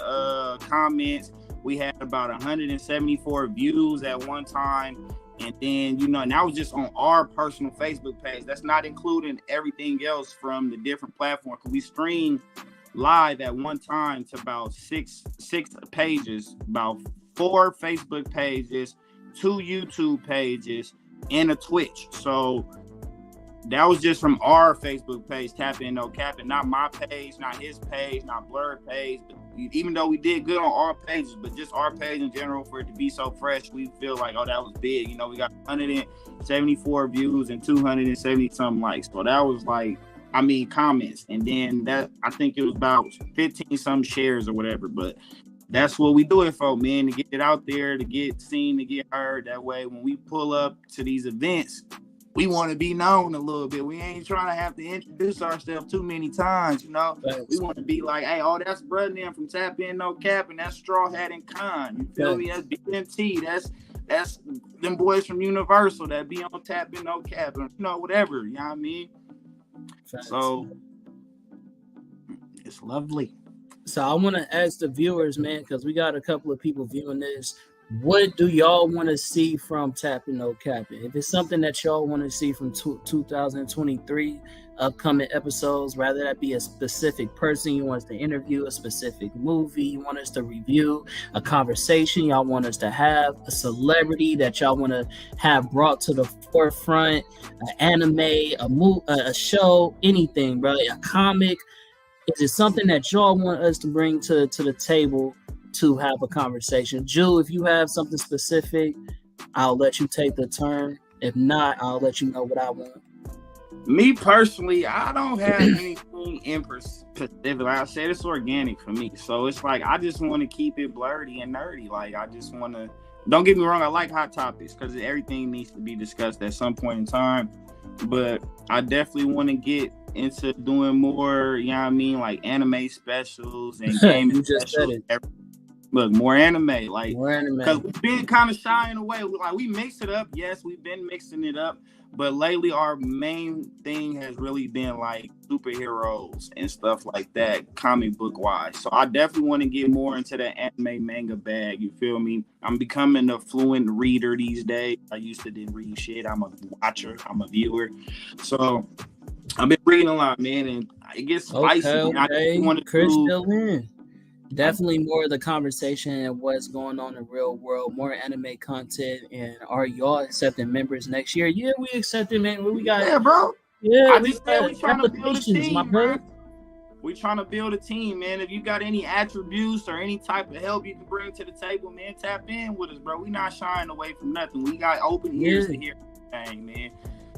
comments. We had about 174 views at one time. And then, you know, and that was just on our personal Facebook page. That's not including everything else from the different platforms. We streamed live at one time to about six pages, about 4 Facebook pages, 2 YouTube pages, and a Twitch. So that was just from our Facebook page, Tap In No Capping, not my page, not his page, not blerd page. But even though we did good on our pages, but just our page in general, for it to be so fresh, we feel like, oh, that was big. You know, we got 174 views and 270 something likes. So that was like, I mean, comments. And then that, I think it was about 15 some shares or whatever. But that's what we do it for, man, to get it out there, to get seen, to get heard. That way, when we pull up to these events, we want to be known a little bit. We ain't trying to have to introduce ourselves too many times, you know. Thanks. We want to be like, hey, oh, that's Brother from Tap In No Cap, and that's Straw Hat and Con. You feel me? That's BMT. That's them boys from Universal that be on Tap In No Cap, and, you know, whatever. You know what I mean? Thanks. So it's lovely. So I want to ask the viewers, man, because we got a couple of people viewing this. what do y'all want to see from Tapping No Capping? If it's something that y'all want to see from 2023 upcoming episodes, rather that be a specific person you want us to interview, a specific movie you want us to review, a conversation y'all want us to have, a celebrity that y'all want to have brought to the forefront, an anime, a show, anything, bro, a comic. Is it something that y'all want us to bring to the table to have a conversation? Jew, if you have something specific, I'll let you take the turn. If not, I'll let you know what I want. Me personally, I don't have anything in specific. Like I said, it's organic for me. So it's like I just want to keep it blerdy and nerdy. Like I just want to. Don't get me wrong, I like hot topics because everything needs to be discussed at some point in time. But I definitely want to get into doing more, you know what I mean, like anime specials and gaming specials. Look, more anime, like because we've been kind of shying away. Like we mix it up, yes, we've been mixing it up, but lately our main thing has really been like superheroes and stuff like that, comic book wise. So I definitely want to get more into the anime manga bag. You feel me? I'm becoming a fluent reader these days. I used to didn't read shit. I'm a watcher. I'm a viewer. So I've been reading a lot, man, and it gets spicy. Okay. I want to Chris still in. Definitely more of the conversation and what's going on in the real world, more anime content, and are y'all accepting members next year? Yeah, we accepted, man. We got bro. Yeah, I just said we trying to build a team, my brother. We trying to build a team, man. If you got any attributes or any type of help you can bring to the table, man, tap in with us, bro. We not shying away from nothing. We got open ears to hear everything, man.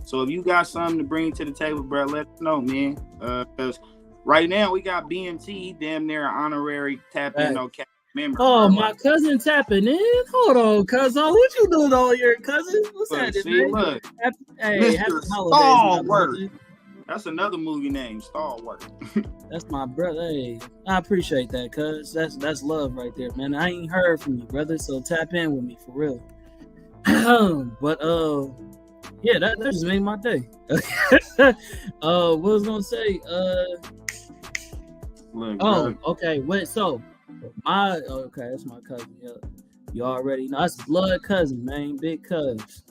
So if you got something to bring to the table, bro, let us know, man. Because right now we got BMT, damn near an honorary Tapping No Capping member. Oh, my cousin tapping in. Hold on, cousin. What you doing all year, cousin? What's that? Look, hey, happy holidays. That's another movie name, Stalwart. That's my brother. Hey, I appreciate that, cuz that's love right there, man. I ain't heard from you, brother, so tap in with me for real. But yeah, that just made my day. What was I gonna say? Okay. Wait, so that's my cousin. Yeah, you already know that's blood cousin, man. Big cuz.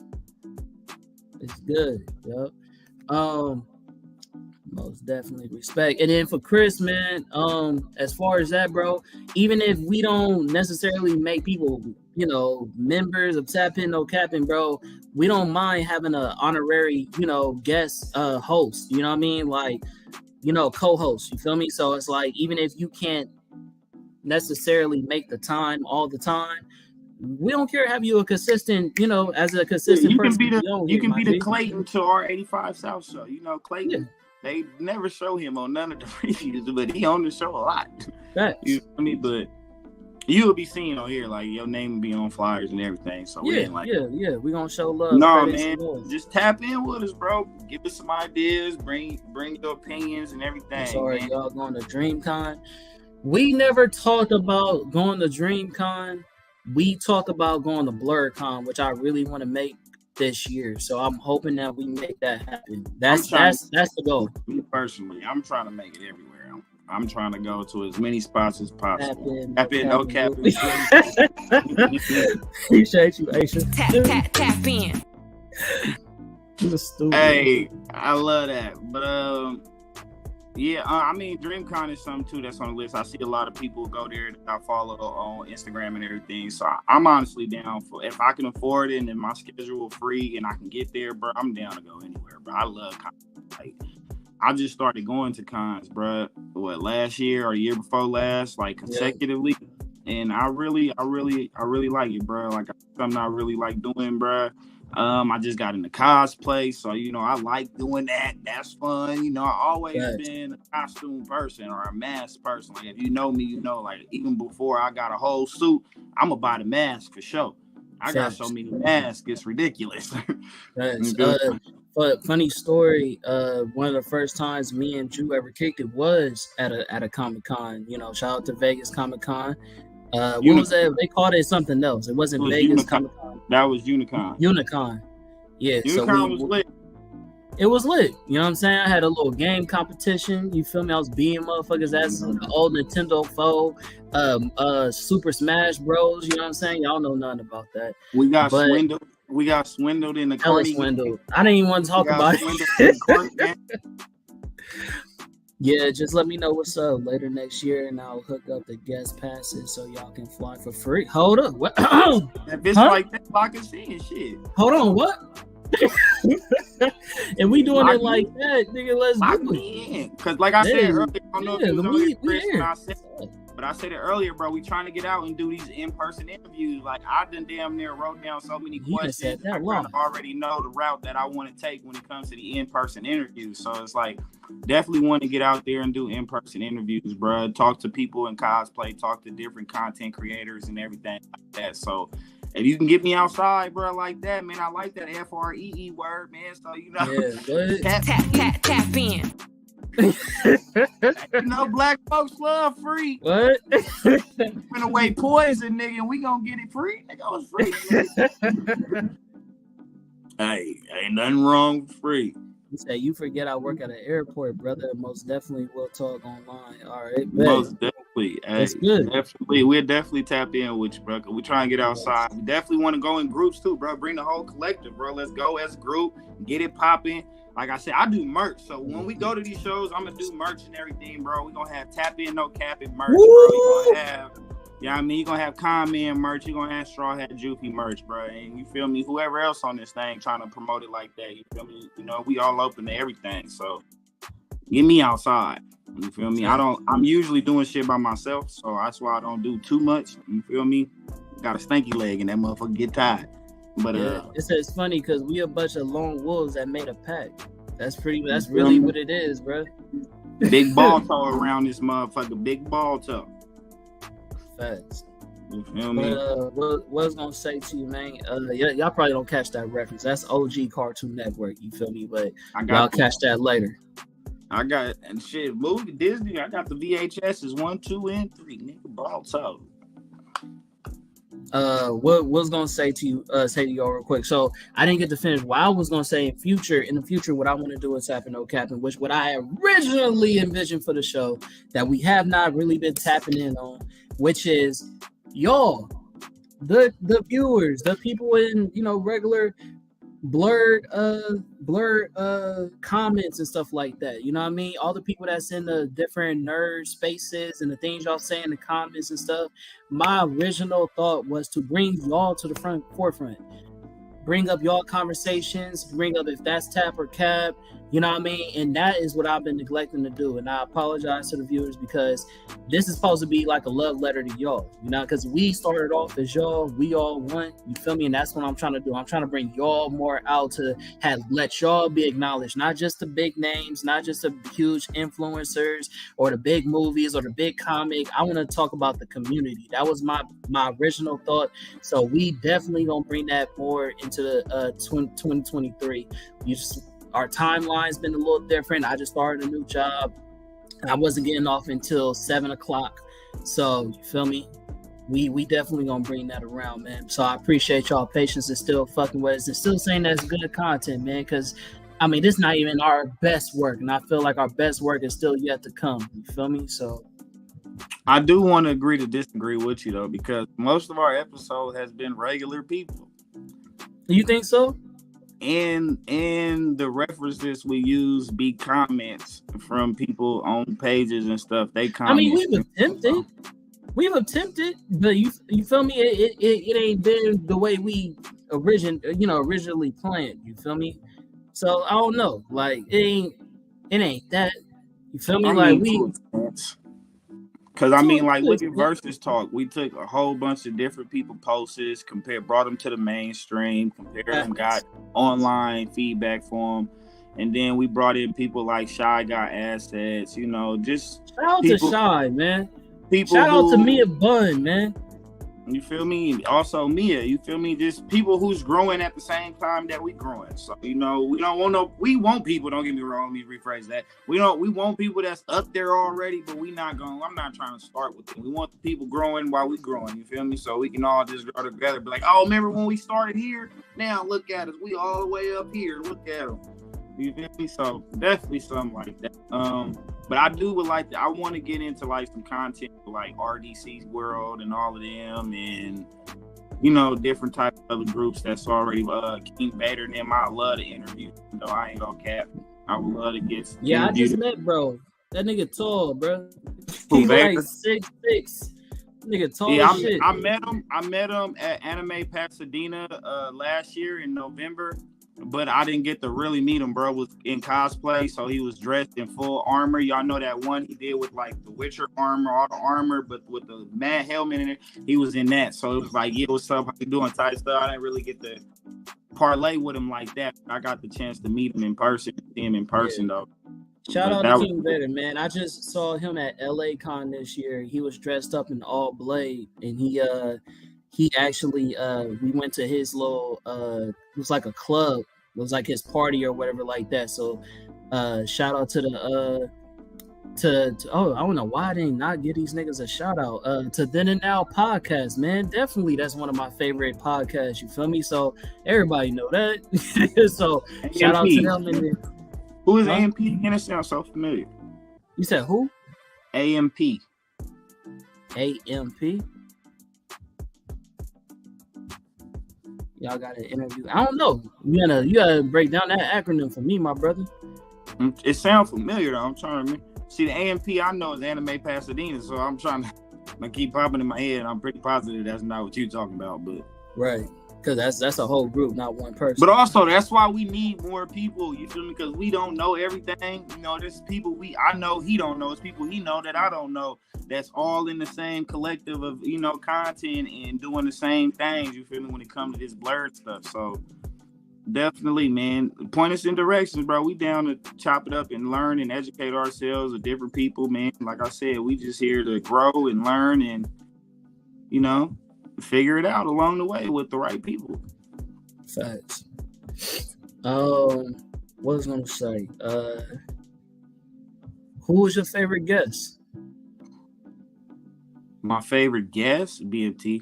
It's good. Yep. Most definitely respect. And then for Chris, man, as far as that, bro, even if we don't necessarily make people, members of Tapping No Capping, bro, we don't mind having an honorary, guest host, you know what I mean? Like, co-host, you feel me? So it's like, even if you can't necessarily make the time all the time, we don't care. Have you a consistent, as a consistent person. You can be the Clayton to our 85 South show. Clayton. Yeah. They never show him on none of the previews, but he on the show a lot. You feel me? But you will be seen on here, like your name will be on flyers and everything. So we gonna show love. No, man, just tap in with us, bro. Give us some ideas, bring your opinions and everything. Sorry, y'all going to DreamCon. We never talked about going to DreamCon. We talked about going to BlerdCon, which I really want to make this year, so I'm hoping that we make that happen. That's the goal. Me personally, I'm trying to make it everywhere. I'm trying to go to as many spots as possible. Tap in, no capping. Appreciate you, Aisha. Tap in. Hey, I love that. But yeah, I mean, DreamCon is something too that's on the list. I see a lot of people go there that I follow on Instagram and everything. So I'm honestly down for, if I can afford it and my schedule free and I can get there, bro, I'm down to go anywhere, bro. I love cons. Like, I just started going to cons, bro. Last year or year before last, like consecutively. Yeah. And I really like it, bro. Like, something I really like doing, bro. I just got into cosplay, so I like doing that. That's fun. I always been a costume person or a mask person. Like, if you know me, like, even before I got a whole suit, I'm gonna buy the mask for sure. I got so many masks, it's ridiculous. But funny story, one of the first times me and Drew ever kicked it was at a Comic-Con. Shout out to Vegas Comic-Con. What was that? They called it something else. It wasn't Vegas Comic-Con. That was Unicon. Yeah. Unicon was lit. It was lit. You know what I'm saying? I had a little game competition. You feel me? I was beating motherfuckers. That's the old Nintendo 4, Super Smash Bros. You know what I'm saying? Y'all know nothing about that. We got But swindled. We got swindled in the hella Carney. swindled. I didn't even want to talk about it. Yeah, just let me know what's up later next year, and I'll hook up the guest passes so y'all can fly for free. Hold up, what? If it's like that, I can see and shit. Hold on, what? If we doing it like that, nigga, let's do it. Because like I said earlier, I don't know if you we Chris, here. but I said it earlier, bro. We trying to get out and do these in-person interviews. Like I done damn near wrote down so many questions. I kind of already know the route that I want to take when it comes to the in-person interviews. So it's like definitely want to get out there and do in-person interviews, bro. Talk to people in cosplay, talk to different content creators and everything like that. So if you can get me outside, bro, like that, man, I like that FREE word, man. So you know, tap in. You know, black folks love free. What? Gonna away poison, nigga, and we gonna get it free. Nigga, it's free. Hey, ain't nothing wrong with free. You say you forget I work at an airport, brother. Most definitely we'll talk online. All right, most definitely. That's good. Definitely, we'll definitely tap in with you, bro. We try and get outside. We definitely want to go in groups too, bro. Bring the whole collective, bro. Let's go as a group, get it popping. Like I said, I do merch. So when we go to these shows, I'm gonna do merch and everything, bro. We're gonna have tap in, no capping merch, bro. You're gonna have, you know what I mean? You're gonna have comment merch, you're gonna have straw hat Jupy merch, bro. And you feel me? Whoever else on this thing trying to promote it like that, you feel me? You know, we all open to everything. So get me outside. You feel me? I'm usually doing shit by myself, so that's why I don't do too much. You feel me? Got a stanky leg and that motherfucker get tired. But yeah, it's funny because we a bunch of lone wolves that made a pack. That's really what it is, bro. Big ball toe around this motherfucker. Big ball toe. Facts. You feel me? What I was gonna say to you, man? Y'all probably don't catch that reference. That's OG Cartoon Network. You feel me? But y'all catch that later. I got and shit. Movie Disney. I got the VHSs 1, 2, and 3. Nigga, ball toe. What was gonna say to y'all real quick. So I didn't get to finish what I was gonna say in the future what I want to do is tapping no capping, which what I originally envisioned for the show that we have not really been tapping in on, which is y'all, the viewers, the people in regular blerd comments and stuff like that. You know what I mean? All the people that's in the different nerd spaces and the things y'all say in the comments and stuff. My original thought was to bring y'all to the forefront. Bring up y'all conversations, bring up if that's tap or cap, you know what I mean? And that is what I've been neglecting to do. And I apologize to the viewers because this is supposed to be like a love letter to y'all, because we started off as y'all, we all want, you feel me? And that's what I'm trying to do. I'm trying to bring y'all more out to let y'all be acknowledged, not just the big names, not just the huge influencers or the big movies or the big comic. I want to talk about the community. That was my original thought. So we definitely gonna bring that more into the 2023. Our timeline's been a little different. I just started a new job. I wasn't getting off until 7:00. So you feel me? We definitely gonna bring that around, man. So I appreciate y'all patience and still fucking with us and still saying that's good content, man. Because I mean, this is not even our best work, and I feel like our best work is still yet to come. You feel me? So I do want to agree to disagree with you though, because most of our episode has been regular people. You think so? And the references we use be comments from people on pages and stuff. They comment. I mean, we've attempted, but you feel me? It ain't been the way we originally planned. You feel me? So I don't know. Like it ain't that. You feel me? Because I mean, like, look at Versus Talk. We took a whole bunch of different people posts, brought them to the mainstream, compared them, got online feedback for them, and then we brought in people like Shy Got Assets. Just shout out people, to Shy, man. Shout out to Mia Bun, man. You feel me? Also Mia, you feel me? Just people who's growing at the same time that we growing. So, we want people, don't get me wrong, let me rephrase that. We want people that's up there already, but I'm not trying to start with them. We want the people growing while we growing, you feel me? So we can all just grow together, be like, oh, remember when we started here? Now look at us. We all the way up here. Look at them. You feel me? So definitely something like that. But I do would like I want to get into like some content like RDC's World and all of them, and you know, different types of other groups that's already King Bader and them. I love to interview. Though I ain't gonna cap. I would love to get. Yeah, I just met bro. That nigga tall, bro. Who, He Bader? like 6'6". Nigga tall Yeah, as shit. I met him at Anime Pasadena last year in November. But I didn't get to really meet him, bro. Was in cosplay, so he was dressed in full armor. Y'all know that one he did with like the Witcher armor, all the armor, but with the mad helmet in it. He was in that, so it was like, yeah, what's up? How you doing? Type stuff. I didn't really get to parlay with him like that. I got the chance to meet him in person, see him in person though. Shout But out that to was King Bader, man. I just saw him at LA Con this year. He was dressed up in all blade, and he actually we went to his little it was like a club. It was like his party or whatever like that. So shout out to the oh, I don't know why I didn't not give these niggas a shout out to Then and Now podcast, man. Definitely that's one of my favorite podcasts, you feel me? So everybody know that. So shout out to them. And who is AMP again? It sounds so familiar. You said who? AMP. AMP. Y'all got an interview. I don't know. You gotta break down that acronym for me, my brother. It sounds familiar though. I'm trying to see the AMP. I know is Anime Pasadena, so I'm trying to keep popping in my head. I'm pretty positive that's not what you're talking about, but right, because that's a whole group, not one person. But also that's why we need more people. You feel me? Because we don't know everything. You know, there's people I know he don't know. It's people he know that I don't know. That's all in the same collective of, you know, content and doing the same things, you feel me, when it comes to this blerd stuff. So definitely, man, point us in directions, bro. We down to chop it up and learn and educate ourselves with different people, man. Like I said, we just here to grow and learn and, you know, figure it out along the way with the right people. Facts. What was I gonna say? Who was your favorite guest? My favorite guest, BMT.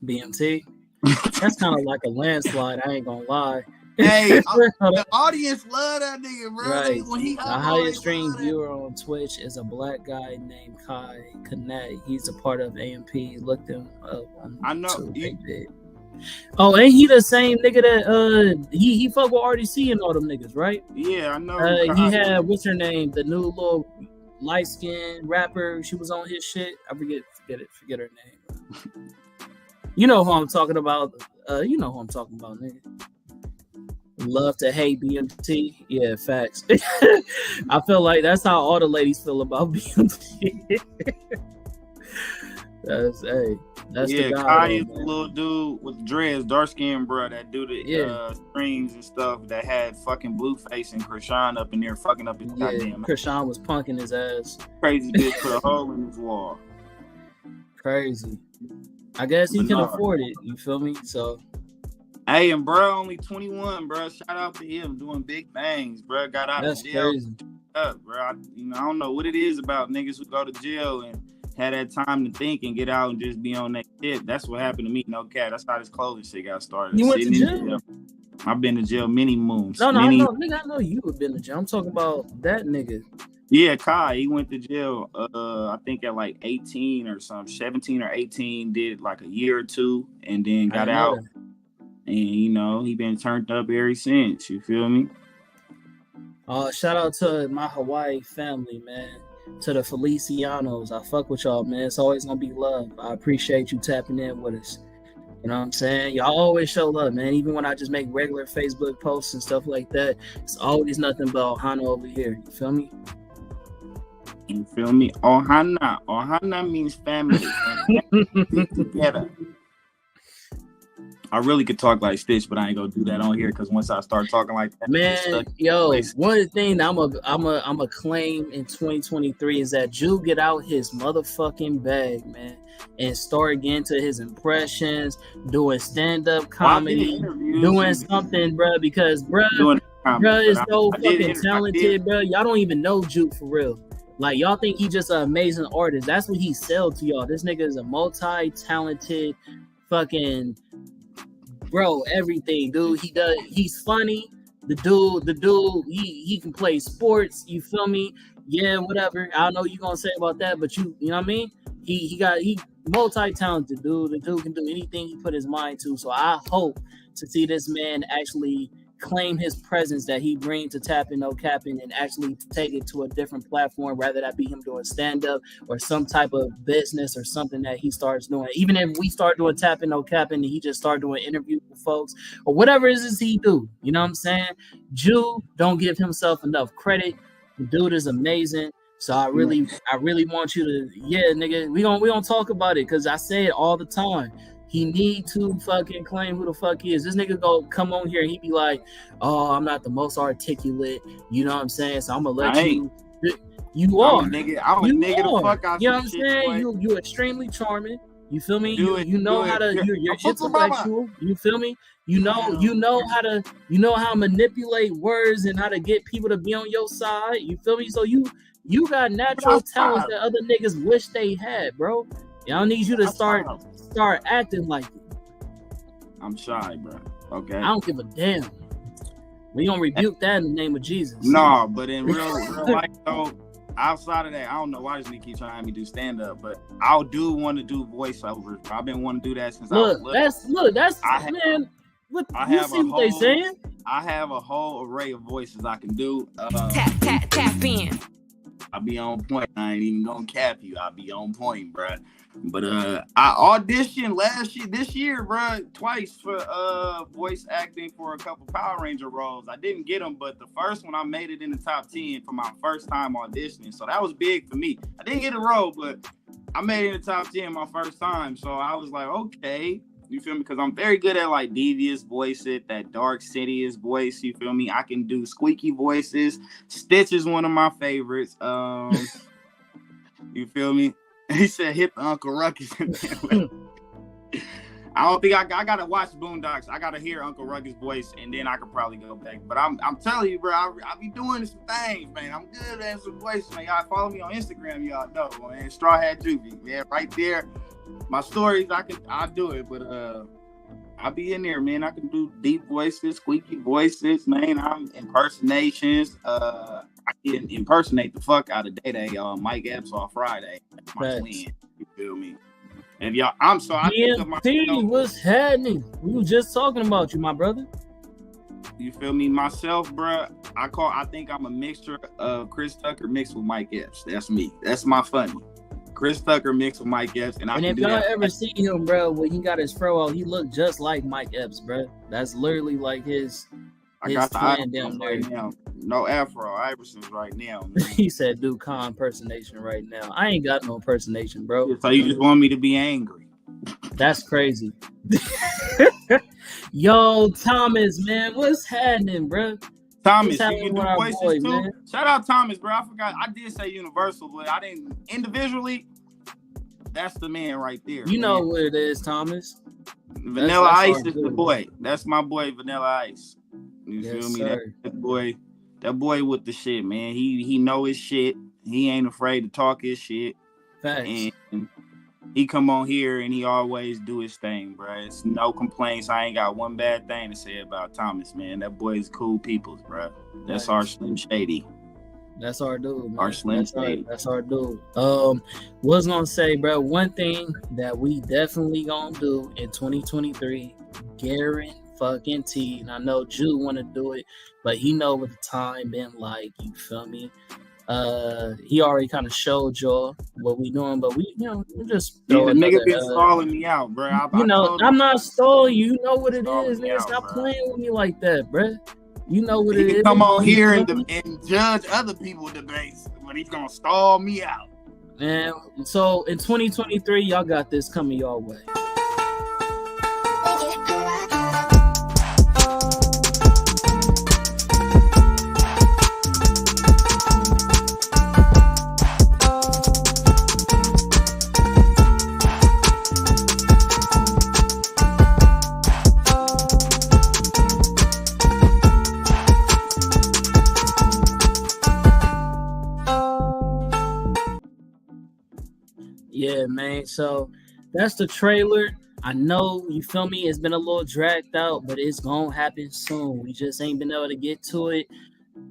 BMT. That's kind of like a landslide. I ain't gonna lie. Hey, the audience love that nigga, bro. Right. When he the highest streamed viewer on Twitch is a black guy named Kai Kane. He's a part of AMP. Look them up. I know. Oh, ain't he the same nigga that he fuck with RDC and all them niggas, right? Yeah, I know. He had what's her name? The new little light skinned rapper. She was on his shit. I forget her name. You know who I'm talking about. Nigga. Love to hate BMT. Yeah, facts. I feel like that's how all the ladies feel about BMT. That's the guy. Kai is the little dude with dreads, dark skin, bro. That do the streams and stuff that had fucking Blueface and Krishan up in there fucking up his goddamn. Krishan was punking his ass. Crazy bitch put a hole in his wall. Crazy. I guess he can afford it. You feel me? So. Hey, and bro, only 21, bro. Shout out to him doing big things, bro. Got out of jail. Crazy. Up, bro. I don't know what it is about niggas who go to jail and had that time to think and get out and just be on that shit. That's what happened to me, no cat. That's how this clothing shit got started. You went to jail? I've been to jail many moons. No, I know, nigga. I know you have been to jail. I'm talking about that nigga. Yeah, Kai, he went to jail, I think at like 18 or something, 17 or 18, did like a year or two, and then got out. And, you know, he been turned up ever since, you feel me? Shout out to my Hawaii family, man. To the Felicianos. I fuck with y'all, man. It's always gonna be love. I appreciate you tapping in with us. You know what I'm saying? Y'all always show love, man. Even when I just make regular Facebook posts and stuff like that, it's always nothing but Ohana over here. You feel me? You feel me? Ohana. Ohana means family. Together. I really could talk like Stitch, but I ain't gonna do that on here because once I start talking like that, man, one of the things I'm a claim in 2023 is that Jew get out his motherfucking bag, man, and start getting to his impressions, doing stand-up comedy, doing something, bro, because bro is so fucking talented, bro. Y'all don't even know Jew for real. Like, y'all think he just an amazing artist. That's what he sells to y'all. This nigga is a multi-talented fucking bro, everything, dude. He's funny. The dude, he can play sports. You feel me? Yeah, whatever. I don't know what you're gonna say about that, but you know what I mean? He multi-talented dude. The dude can do anything he put his mind to. So I hope to see this man actually claim his presence that he brings to Tapping No Capping and actually take it to a different platform, rather that be him doing stand-up or some type of business or something that he starts doing. Even if we start doing Tapping No Capping and he just start doing interviews with folks or whatever it is he do, you know what I'm saying? Jew don't give himself enough credit. The dude is amazing. So I really want you to, yeah, nigga, we gonna talk about it, because I say it all the time. He need to fucking claim who the fuck he is. This nigga go come on here and he be like, "Oh, I'm not the most articulate," you know what I'm saying? So I'm gonna let you. You are. I'm a nigga the fuck out. You know what I'm saying? You extremely charming. You feel me? You know how to. You're intellectual. You feel me? You know how to manipulate words and how to get people to be on your side. You feel me? So you got natural talents that other niggas wish they had, bro. Y'all need you to start acting like it. I'm shy, bro. Okay. I don't give a damn. We gonna rebuke that in the name of Jesus. No, but in real life though, outside of that, I don't know why this nigga keep trying to have me do stand up, but I do want to do voiceovers. I've been wanting to do that since I was little. That's man. What you see what they saying? I have a whole array of voices I can do. Tap in. I'll be on point. I ain't even gonna cap you. I'll be on point, bro. But I auditioned this year, bro, twice for voice acting for a couple Power Ranger roles. I didn't get them, but the first one I made it in the top 10 for my first time auditioning. So that was big for me. I didn't get a role, but I made it in the top 10 my first time. So I was like, okay. You feel me? Because I'm very good at like devious voices, that dark Sidious voice. You feel me? I can do squeaky voices. Stitch is one of my favorites. You feel me? He said, "Hit the Uncle Ruckus." I don't think I gotta watch Boondocks. I gotta hear Uncle Ruckus' voice, and then I could probably go back. But I'm telling you, bro, I be doing some things, man. I'm good at some voices, man. Y'all follow me on Instagram, y'all know, man. Straw Hat Juvie, man, right there. My stories, I do it, but I be in there, man. I can do deep voices, squeaky voices, man. I'm impersonations. I can impersonate the fuck out of Day Mike Epps on Friday. That's my twin. You feel me? And y'all, I think of myself. What's happening? We were just talking about you, my brother. You feel me? Myself, bro. I think I'm a mixture of Chris Tucker mixed with Mike Epps. That's me. That's my funny. Chris Tucker mixed with Mike Epps, and if y'all ever see him, bro, when he got his fro out, he looked just like Mike Epps, bro. That's literally like his. I got the Iverson right now. No Afro Iverson's right now. Man. He said, "Do con impersonation right now." I ain't got no impersonation, bro. So you just want me to be angry? That's crazy. Yo, Thomas, man, what's happening, bro? Thomas, you can do voices too. Man. Shout out Thomas, bro. I forgot. I did say Universal, but I didn't individually. That's the man right there. You know what it is, Thomas. Vanilla Ice is the boy. That's my boy, Vanilla Ice. You feel me? That boy with the shit, man. He know his shit. He ain't afraid to talk his shit. Facts. And he come on here and he always do his thing, bro. It's no complaints. I ain't got one bad thing to say about Thomas, man. That boy's cool peoples, bro. That's our Slim Shady. That's our dude, man. Our Slim Shady. That's our dude. Was gonna say, bro, one thing that we definitely gonna do in 2023, guarantee. And I know Jew want to do it, but he know what the time been like. You feel me? He already kind of showed y'all what we doing, but we just throw nigga been stalling me out, bro. I'm not stalling you. You know what it is, nigga. Stop playing with me like that, bro. You know what it is. Come on here and judge other people's debates, but he's gonna stall me out. And so in 2023, y'all got this coming your way. Yeah, man. So that's the trailer. I know, you feel me? It's been a little dragged out, but it's gonna happen soon. We just ain't been able to get to it.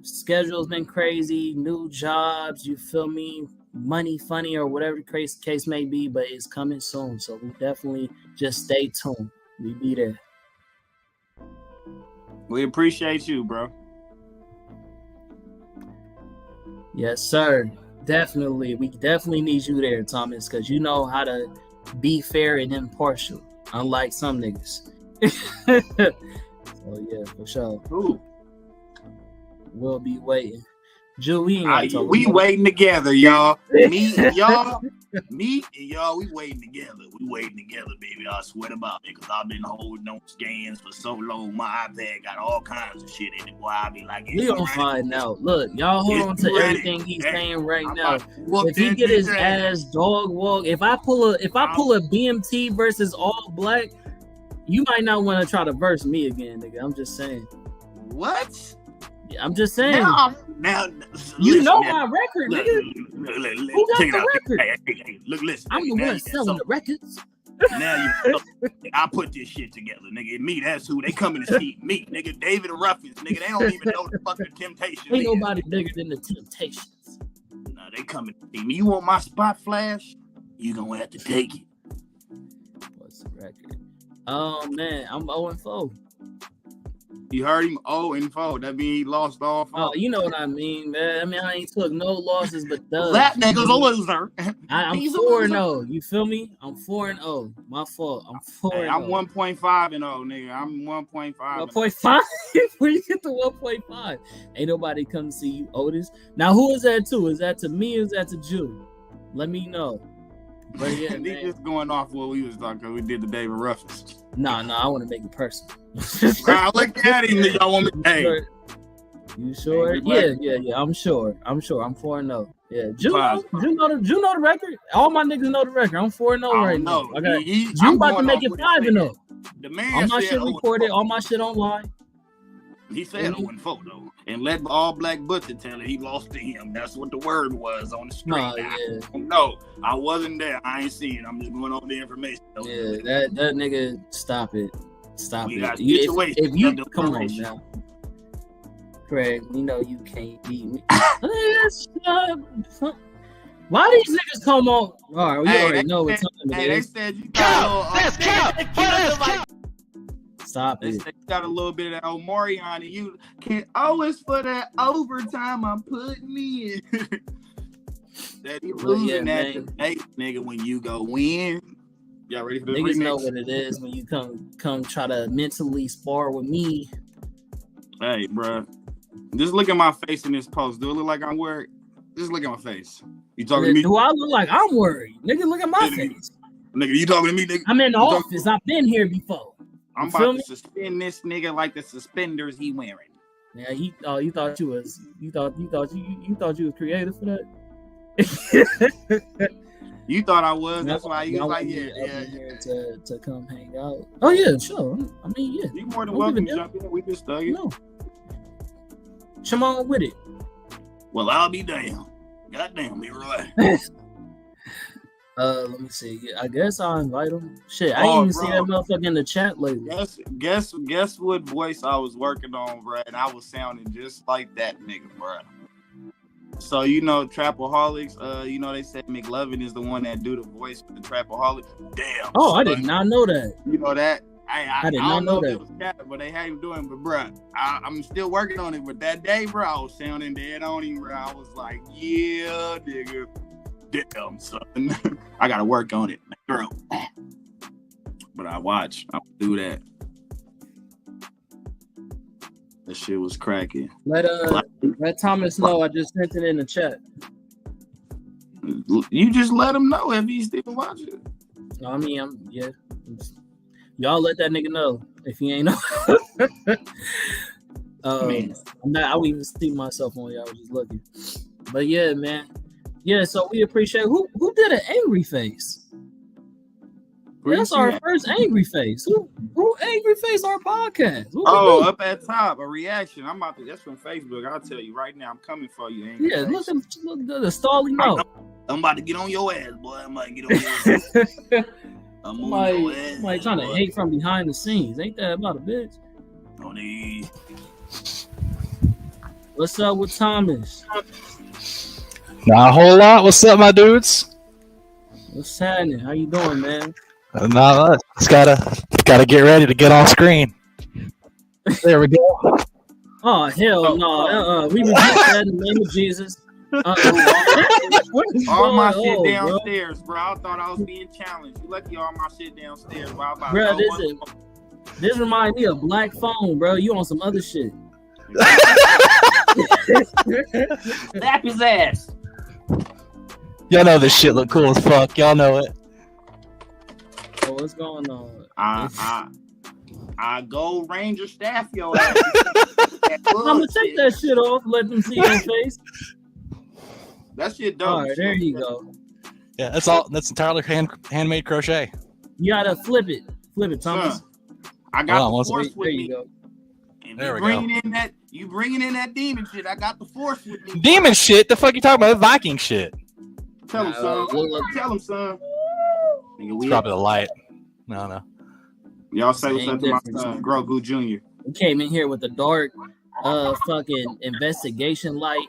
Schedule's been crazy, new jobs, you feel me? Money funny or whatever the case may be, but it's coming soon. So we definitely just stay tuned. We be there. We appreciate you, bro. Yes, sir. Definitely. We definitely need you there, Thomas, because you know how to be fair and impartial, unlike some niggas. So yeah, for sure. Ooh. We'll be waiting. Jew, we waiting together, y'all. Me and y'all, we waiting together. We waiting together, baby. I swear about it, because I've been holding on scans for so long. My iPad got all kinds of shit in it. Boy, I be like, we gonna find out. Look, y'all hold on to everything he's saying right now. If he get his ass dog walk, if I pull a BMT versus all black, you might not want to try to verse me again, nigga. I'm just saying. What? I'm just saying. Now you know my record, nigga. Who got the record? Hey, look, listen. I'm the one selling the records. Now I put this shit together, nigga. Me, that's who they coming to see. Me, nigga. David Ruffins, nigga. They don't even know the fucking Temptations. Ain't nobody bigger than the Temptations. Nah, they coming to see me. You want my spot flash? You gonna have to take it. What's the record? Oh man, I'm 0-4. You heard him 0-4. That mean he lost all 4. Oh, you know what I mean, man. I mean, I ain't took no losses but dubs. That nigga's a loser. I'm 4-0. You feel me? I'm 4-0. My fault. I'm 4-0. Hey, I'm 1.5-0, nigga. I'm 1.5. 1.5? Where you get the 1.5? Ain't nobody come to see you, Otis. Now, who is that to? Is that to me or is that to Jew? Let me know. But yeah, they just going off what we was talking, because we did the David Ruffins. Nah, I want to make it personal. Look at him. Y'all want me? Hey, you sure? Yeah. I'm sure. I'm 4-0. Yeah, Jew know the record. All my niggas know the record. I'm 4-0 right now. I'm about to make it 5-0. The man, all my shit recorded. All my shit online. He said 0-4 though, and let all black butcher tell it he lost to him. That's what the word was on the screen. No, I wasn't there. I ain't seen it. I'm just going over the information. Yeah, that nigga, stop it. If you come on now, Craig, you know you can't beat me. Why these niggas come on? All right, we already know what time it is. They said you got Stop it. They got a little bit of that Omari on it. You can't always for that overtime I'm putting in. That you losing that debate, nigga, when you go win. Y'all ready for this? Niggas know what it is when you come try to mentally spar with me. Hey, bro. Just look at my face in this post. Do it look like I'm worried? Just look at my face. You talking to me? Do I look like I'm worried? Nigga, look at my face. Nigga, you talking to me, nigga? I'm in the office. I've been here before. I'm about to suspend this nigga like the suspenders he wearing. Yeah, you thought you was creative for that? You thought I was. That's why you was like, yeah. To come hang out. Oh yeah, sure. I mean, yeah. You more than welcome to jump in. We just stuck it. No. Come on with it. Well, I'll be damned. Goddamn, me right. Let me see. I guess I'll invite him. Shit, I didn't even see that motherfucker in the chat lately. Guess what voice I was working on, bro? And I was sounding just like that nigga, bro. So you know, Trapaholics. They said McLovin is the one that do the voice for the Trapaholics. Damn. Oh, I did not know that. You know that? I did not know that. It was cat, but they had him doing. But bro, I'm still working on it. But that day, bro, I was sounding dead on him, bro. I was like, yeah, nigga. Damn, son. I gotta work on it, girl. But I'll do that. That shit was cracking. Let Thomas know I just sent it in the chat. You just let him know if he's still watching. No, I mean, y'all let that nigga know if he ain't know. I wouldn't even see myself on y'all. I was just looking. But yeah, man. Yeah, so we appreciate who did an angry face. That's our first angry face. Who angry face our podcast? Up at top, a reaction. That's from Facebook. I'll tell you right now. I'm coming for you, angry face. Look at the stalling out. I'm about to get on your ass, boy. I'm about to get on your ass. Somebody trying to hate from behind the scenes. Ain't that about a bitch? What's up with Thomas? Not a whole lot. What's up, my dudes? What's happening? How you doing, man? Not much. Just gotta get ready to get on screen. There we go. Oh hell no! We rebuke that in the name of Jesus. All my shit downstairs, bro. I thought I was being challenged. You lucky all my shit downstairs, bro. Bro, this reminds me of Black Phone, bro. You on some other shit? Slap his ass. Y'all know this shit look cool as fuck. Y'all know it. Oh, what's going on? I go Ranger staff your ass. I'm gonna take that shit off. Let them see your face. That shit dope. All right, there you go. Yeah, that's all. That's entirely handmade crochet. You gotta flip it, Thomas. I got the force with me. Go. And there you bringing in that demon shit. I got the force with me. Demon shit? The fuck you talking about? Viking shit. Tell him, son. Tell him, son. It's probably the light. No. Y'all say what's up to my son, Grogu Jr. We came in here with the dark, fucking investigation light.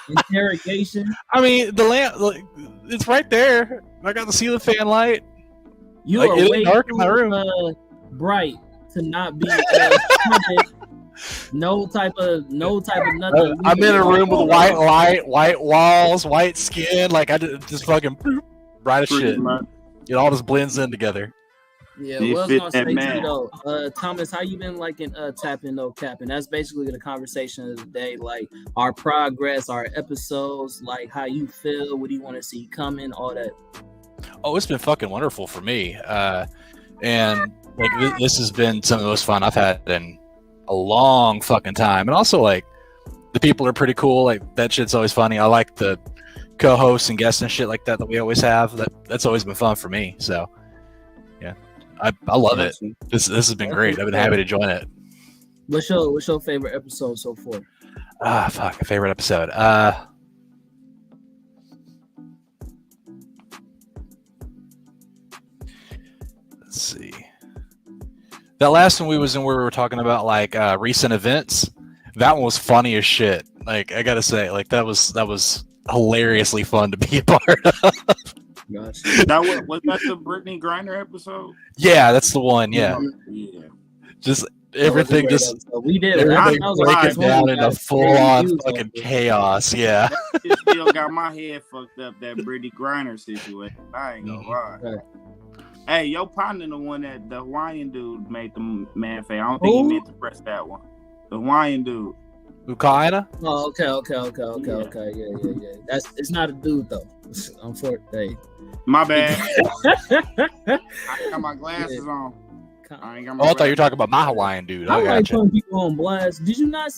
Interrogation. I mean, the lamp, it's right there. I got the ceiling fan light. You are way dark in my room. Bright to not be no type of nothing. I'm in a room with white light, white walls, white skin. Like I just fucking bright as shit. It all just blends in together. Yeah, well, I was gonna say to you though, Thomas, how you been liking tapping no capping? That's basically the conversation of the day, like our progress, our episodes, like how you feel, what do you want to see coming, all that. Oh, it's been fucking wonderful for me, and like this has been some of the most fun I've had in a long fucking time, and also like the people are pretty cool. Like that shit's always funny. I like the co-hosts and guests and shit like that we always have. That's always been fun for me. So yeah. I love it. This has been great. I've been happy to join it. What's your favorite episode so far? A favorite episode. Let's see. That last one we was in where we were talking about like recent events. That one was funny as shit. Like I gotta say, like that was hilariously fun to be a part of. Gotcha. Was that the Brittany Griner episode? Yeah, that's the one. Yeah. Just everything everything breaking down into full-on fucking chaos. Yeah. It still got my head fucked up, that Brittany Griner situation. I ain't gonna lie. Right. Hey, your partner, the one that the Hawaiian dude made the man face. I don't think he meant to press that one. The Hawaiian dude. Ukaina? Oh, okay. Yeah. It's not a dude though. Unfortunately. My bad. I got my glasses on. I thought you were talking about my Hawaiian dude. I like putting people on blast. Do you not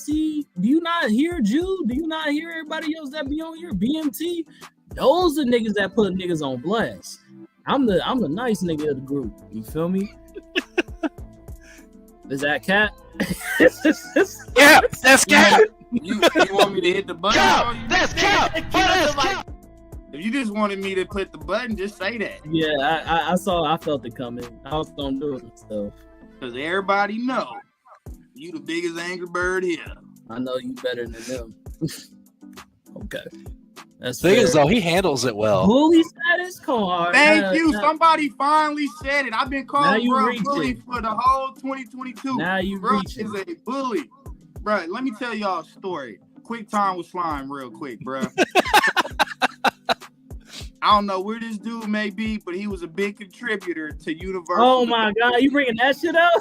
hear Jude? Do you not hear everybody else that be on here? BMT? Those are niggas that put niggas on blast. I'm the nice nigga of the group. You feel me? Is that Cat? Yeah, that's Cat. You want me to hit the button? That's Cat. If you just wanted me to click the button, just say that. Yeah, I felt it coming. I was gonna do it myself. Because everybody know you the biggest Angry Bird here. I know you better than them. Okay. That's the thing is though, he handles it well. Bully status? Come on. Thank you. Somebody finally said it. I've been calling bro a bully for the whole 2022. Now you bro reaching. Is a bully. Bro, let me tell y'all a story. Quick time with slime real quick, bro. I don't know where this dude may be, but he was a big contributor to Universal. Oh my God, you bringing that shit up?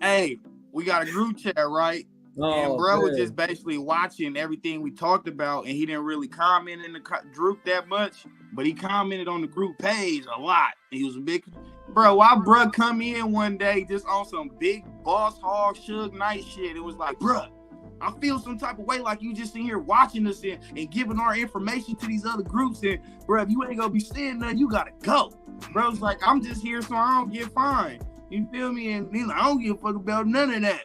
Hey, we got a group chat, right? And bro was just basically watching everything we talked about, and he didn't really comment in the group that much, but he commented on the group page a lot. He was a big bro. Why bro come in one day just on some big boss hog Suge Knight shit? It was like, bro, I feel some type of way like you just in here watching us and giving our information to these other groups. And bro, if you ain't gonna be saying nothing, you gotta go. Bro's like, I'm just here so I don't get fined. You feel me? And he's like, I don't give a fuck about none of that.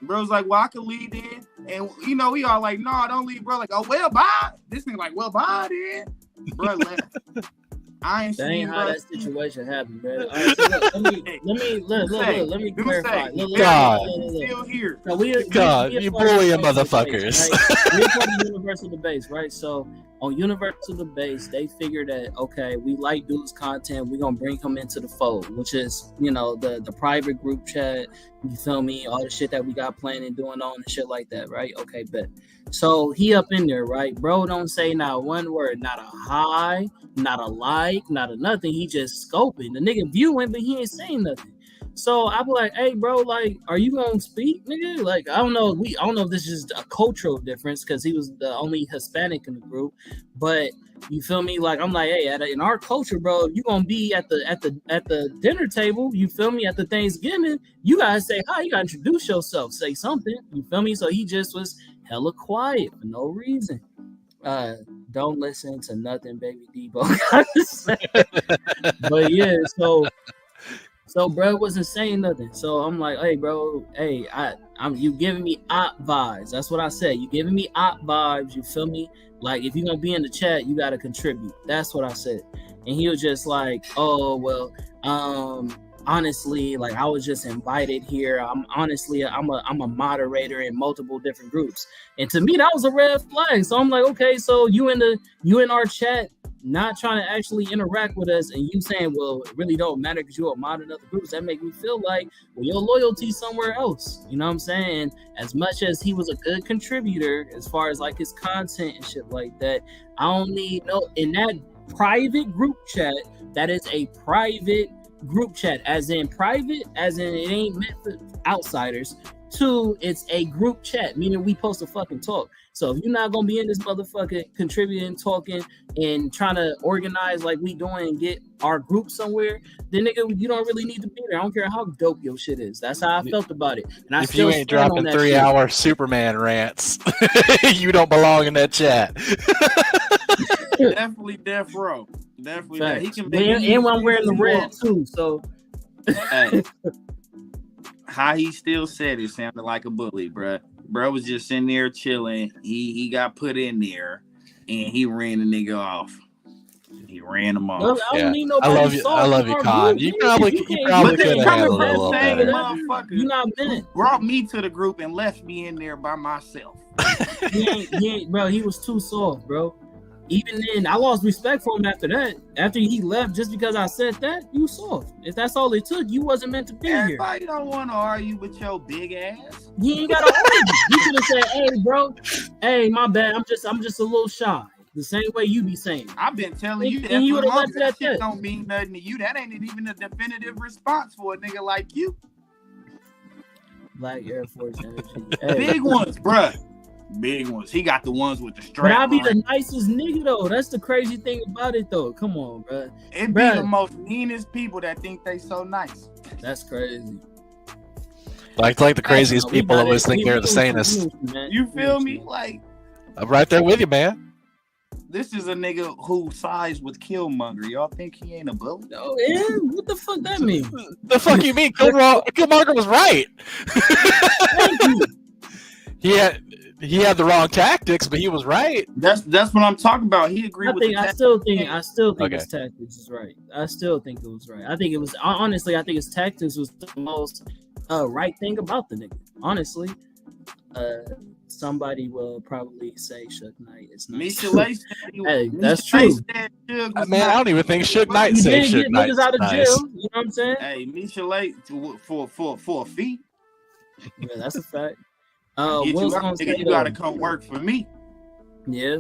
Bro's like, well, I can lead in. And you know, we all like, no, don't leave, bro. Like, oh, well, bye. This nigga like, well, bye then. Bro left. I ain't That seen ain't how bro. that situation happened, man. All right, so let me clarify. Look, God. Still here. So we God, you bullying motherfuckers. We're part of Universal Debates, right? So on Universal Debates, they figured that okay, we like dude's content, we're gonna bring him into the fold, which is the private group chat. You feel me? All the shit that we got planning, doing on and shit like that, right? Okay, bet. So he up in there, right? Bro, don't say not one word, not a hi, not a like, not a nothing. He just scoping. The nigga viewing, but he ain't saying nothing. So I be like, hey, bro, like, are you gonna speak, nigga? Like, I don't know if this is a cultural difference because he was the only Hispanic in the group, but you feel me? Like, I'm like, hey, in our culture, bro, you gonna be at the dinner table. You feel me? At the Thanksgiving, you gotta say hi. You gotta introduce yourself, say something. You feel me? So he just was hella quiet for no reason. Don't listen to nothing Baby Debo gotta say. But yeah, so bro wasn't saying nothing. So I'm like, hey bro, hey, I'm you giving me op vibes. That's what I said. You giving me op vibes, you feel me? Like if you're gonna be in the chat, you gotta contribute. That's what I said. And he was just like, oh well, honestly, like I was just invited here. I'm a moderator in multiple different groups. And to me that was a red flag. So I'm like, okay, so you in our chat not trying to actually interact with us and you saying, well, it really don't matter because you're a mod in other groups. That make me feel like, well, your loyalty somewhere else. You know what I'm saying? As much as he was a good contributor as far as like his content and shit like that, I don't need no in that private group chat. That is a private group chat, as in private, as in it ain't meant for outsiders. Two, it's a group chat, meaning we supposed to fucking talk. So if you're not gonna be in this motherfucker contributing, talking, and trying to organize like we doing and get our group somewhere, then nigga, you don't really need to be there. I don't care how dope your shit is. That's how I felt about it. And I if still you ain't dropping 3-hour Superman rants, you don't belong in that chat. Definitely death row. Definitely that. He can make and I'm wearing the red too. So hey, how he still said it sounded like a bully, bruh. Bro was just in there chilling. He got put in there, and he ran the nigga off. He ran him off. Look, I don't need nobody. I love you, Con. Group, you probably could have handled it a little better. Motherfucker, you not been brought me to the group and left me in there by myself. he ain't, bro. He was too soft, bro. Even then, I lost respect for him after that. After he left, just because I said that, you soft. If that's all it took, you wasn't meant to be here. Everybody don't want to argue with your big ass. You ain't gotta argue. You should have said, "Hey, bro, hey, my bad. I'm just a little shy." The same way you be saying. I've been telling you and you would have left that shit shit. Don't mean nothing to you. That ain't even a definitive response for a nigga like you. Black Air Force energy. Hey. Big ones, bruh. Big ones. He got the ones with the strap. But I be the nicest nigga though. That's the crazy thing about it though. Come on, bro. It be the most meanest people that think they so nice. That's crazy. Like the craziest people always think they're the sanest. You feel me? Like I'm right there with you, man. This is a nigga who sides with Killmonger. Y'all think he ain't a bully? No, what the fuck that mean? The fuck you mean? Killmonger was right. Thank you. He had the wrong tactics, but he was right. That's what I'm talking about. He agreed with. I still think his tactics is right. I still think it was right. I think it was honestly. I think his tactics was the most right thing about the nigga. Honestly, somebody will probably say Suge Knight. It's not. Hey, that's true. Man, I don't even think Suge Knight said Suge Knight. Niggas out of jail. You know what I'm saying? Hey, Michelet for a fee. Yeah, that's a fact. You gotta come work for me. Yeah.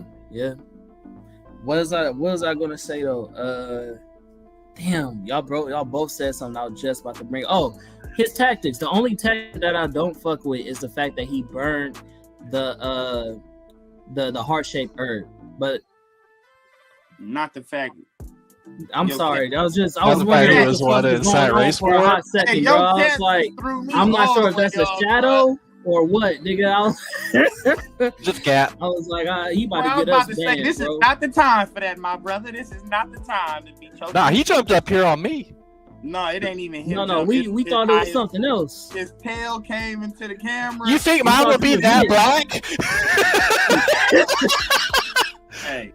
What was I gonna say though? Damn, y'all both said something I was just about to bring. Oh, his tactics. The only tactic that I don't fuck with is the fact that he burned the heart-shaped herb. But not the fact. I'm sorry. That was just I was wondering what inside race for a hot second, bro. I was like, I'm not sure if that's a shadow. Or what, nigga? Just cat. I was like, he about to get us banned, this is not the time for that, my brother. This is not the time to be choking. Nah, he jumped up here on me. No, it ain't even him. No, we thought it was something else. His tail came into the camera. You think mine would be that black? Hey,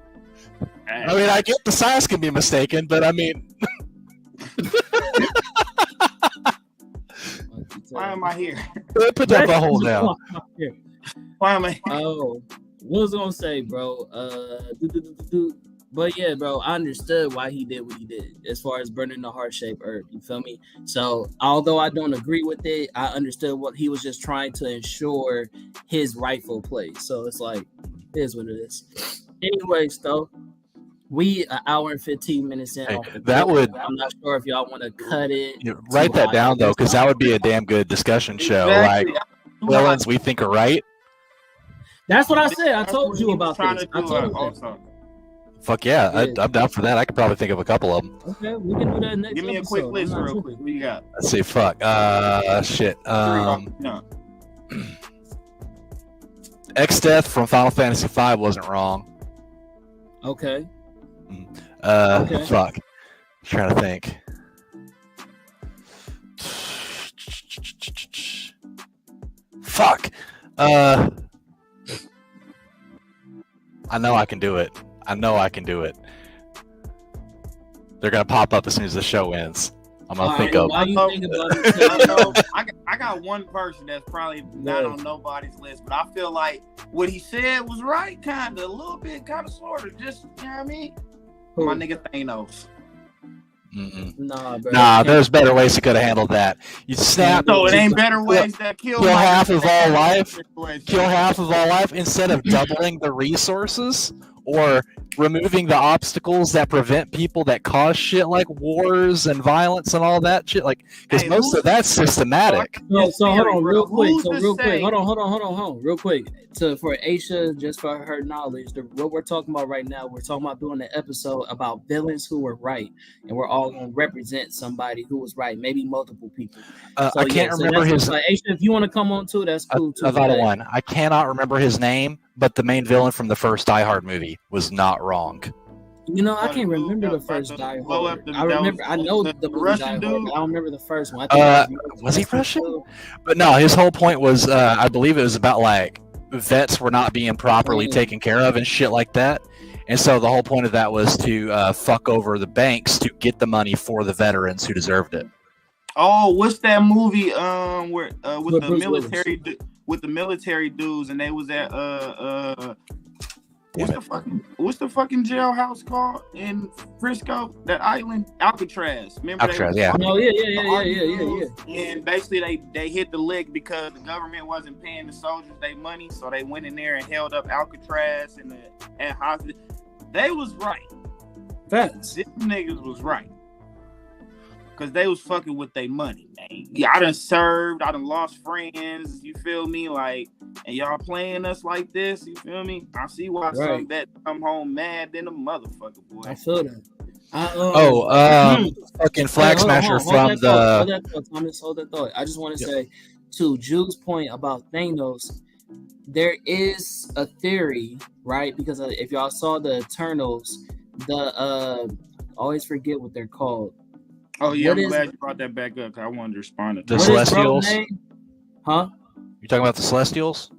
I mean, I get the size can be mistaken, but I mean, Why am I here? put that hole down. Why am I? Oh, what was I gonna say, bro? But yeah, bro, I understood why he did what he did as far as burning the heart-shaped herb. You feel me? So although I don't agree with it, I understood what he was just trying to ensure his rightful place. So it's like, it is what it is. Anyways, though, we an hour and 15 minutes in. Hey, off the that clip. would- I'm not sure if y'all want to cut it. Write that down though, because that would be a damn good discussion show. Exactly. Like villains we think are right. That's what I said. I That's told what you he was about trying this. to I do, told him that. also. Fuck yeah, Yeah. I'm down for that. I could probably think of a couple of them. Okay, we can do that next Give me a episode. quick I'm list, not real sure. quick. What you got? Let's see. Fuck. Shit. No. X-Death from Final Fantasy V wasn't wrong. Okay. Okay. Fuck. Trying to think. Fuck. I know I can do it. They're gonna pop up as soon as the show ends. I'm gonna think of. Why you think about it? I got one person that's probably not on nobody's list, but I feel like what he said was right, kind of, a little bit, kind of, sort of, just, you know what I mean? Who? My nigga Thanos. Nah, bro. Nah, there's better ways he could have handled that. You snap. So it ain't better ways that kill half of all life. Kill half of all life instead of doubling the resources or removing the obstacles that prevent people that cause shit like wars and violence and all that shit. Like, because most of that's systematic. So hold on, real quick. Who's So to real quick, say- hold on, real quick. So for Aisha, just for her knowledge, what we're talking about right now, we're talking about doing an episode about villains who were right, and we're all going to represent somebody who was right, maybe multiple people. I can't remember that's his. Like, Aisha, if you want to come on too, that's cool too. I thought of one. I cannot remember his name, but the main villain from the first Die Hard movie was not wrong. You know, I can't remember the first Die Hard. I know the movie Russian Die Hard, dude. but I don't remember the first one. I think Was he Russian? But no, his whole point was, I believe it was about like vets were not being properly taken care of and shit like that. And so the whole point of that was to fuck over the banks to get the money for the veterans who deserved it. Oh, what's that movie? Where with the Bruce military with the military dudes, and they was at what's the fucking jailhouse called in Frisco? That island, Alcatraz. Remember? Alcatraz, yeah. Oh yeah. And basically, they hit the lick because the government wasn't paying the soldiers their money, so they went in there and held up Alcatraz and hostage. They was right. Facts. These niggas was right. Cause they was fucking with their money, man. Yeah, I done served, I done lost friends, you feel me? Like, and y'all playing us like this, you feel me? I see why some vets come home mad than a motherfucker, boy. I feel that. Fucking Flag Smasher from the. Hold that thought. I just want to say, to Jude's point about Thanos, there is a theory, right? Because if y'all saw the Eternals, I always forget what they're called. Oh yeah, I'm glad you brought that back up. Cause I wanted to respond to the Celestials. Huh? You talking about the Celestials?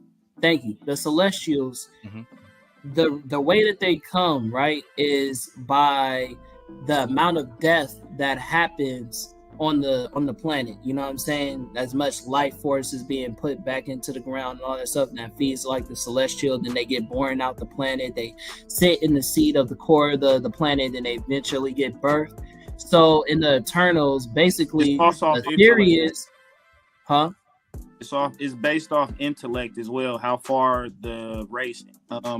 Thank you. The Celestials. Mm-hmm. The way that they come, right, is by the amount of death that happens on the planet. You know what I'm saying? As much life force is being put back into the ground and all that stuff, and that feeds like the Celestial. Then they get born out the planet. They sit in the seed of the core of the planet, and they eventually get birthed. So in the Eternals, basically, the theory is, It's based off intellect as well. How far the race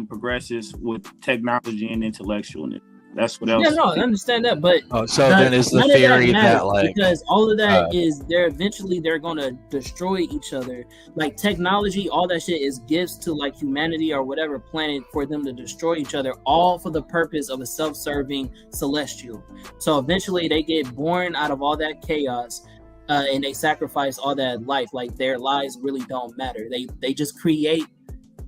progresses with technology and intellectualness. That's what else. Yeah, no, I understand that, but then is the theory that like because all of that is they're gonna destroy each other. Like technology, all that shit is gifts to like humanity or whatever planet for them to destroy each other, all for the purpose of a self-serving celestial. So eventually they get born out of all that chaos. And they sacrifice all that life. Like their lives really don't matter. They just create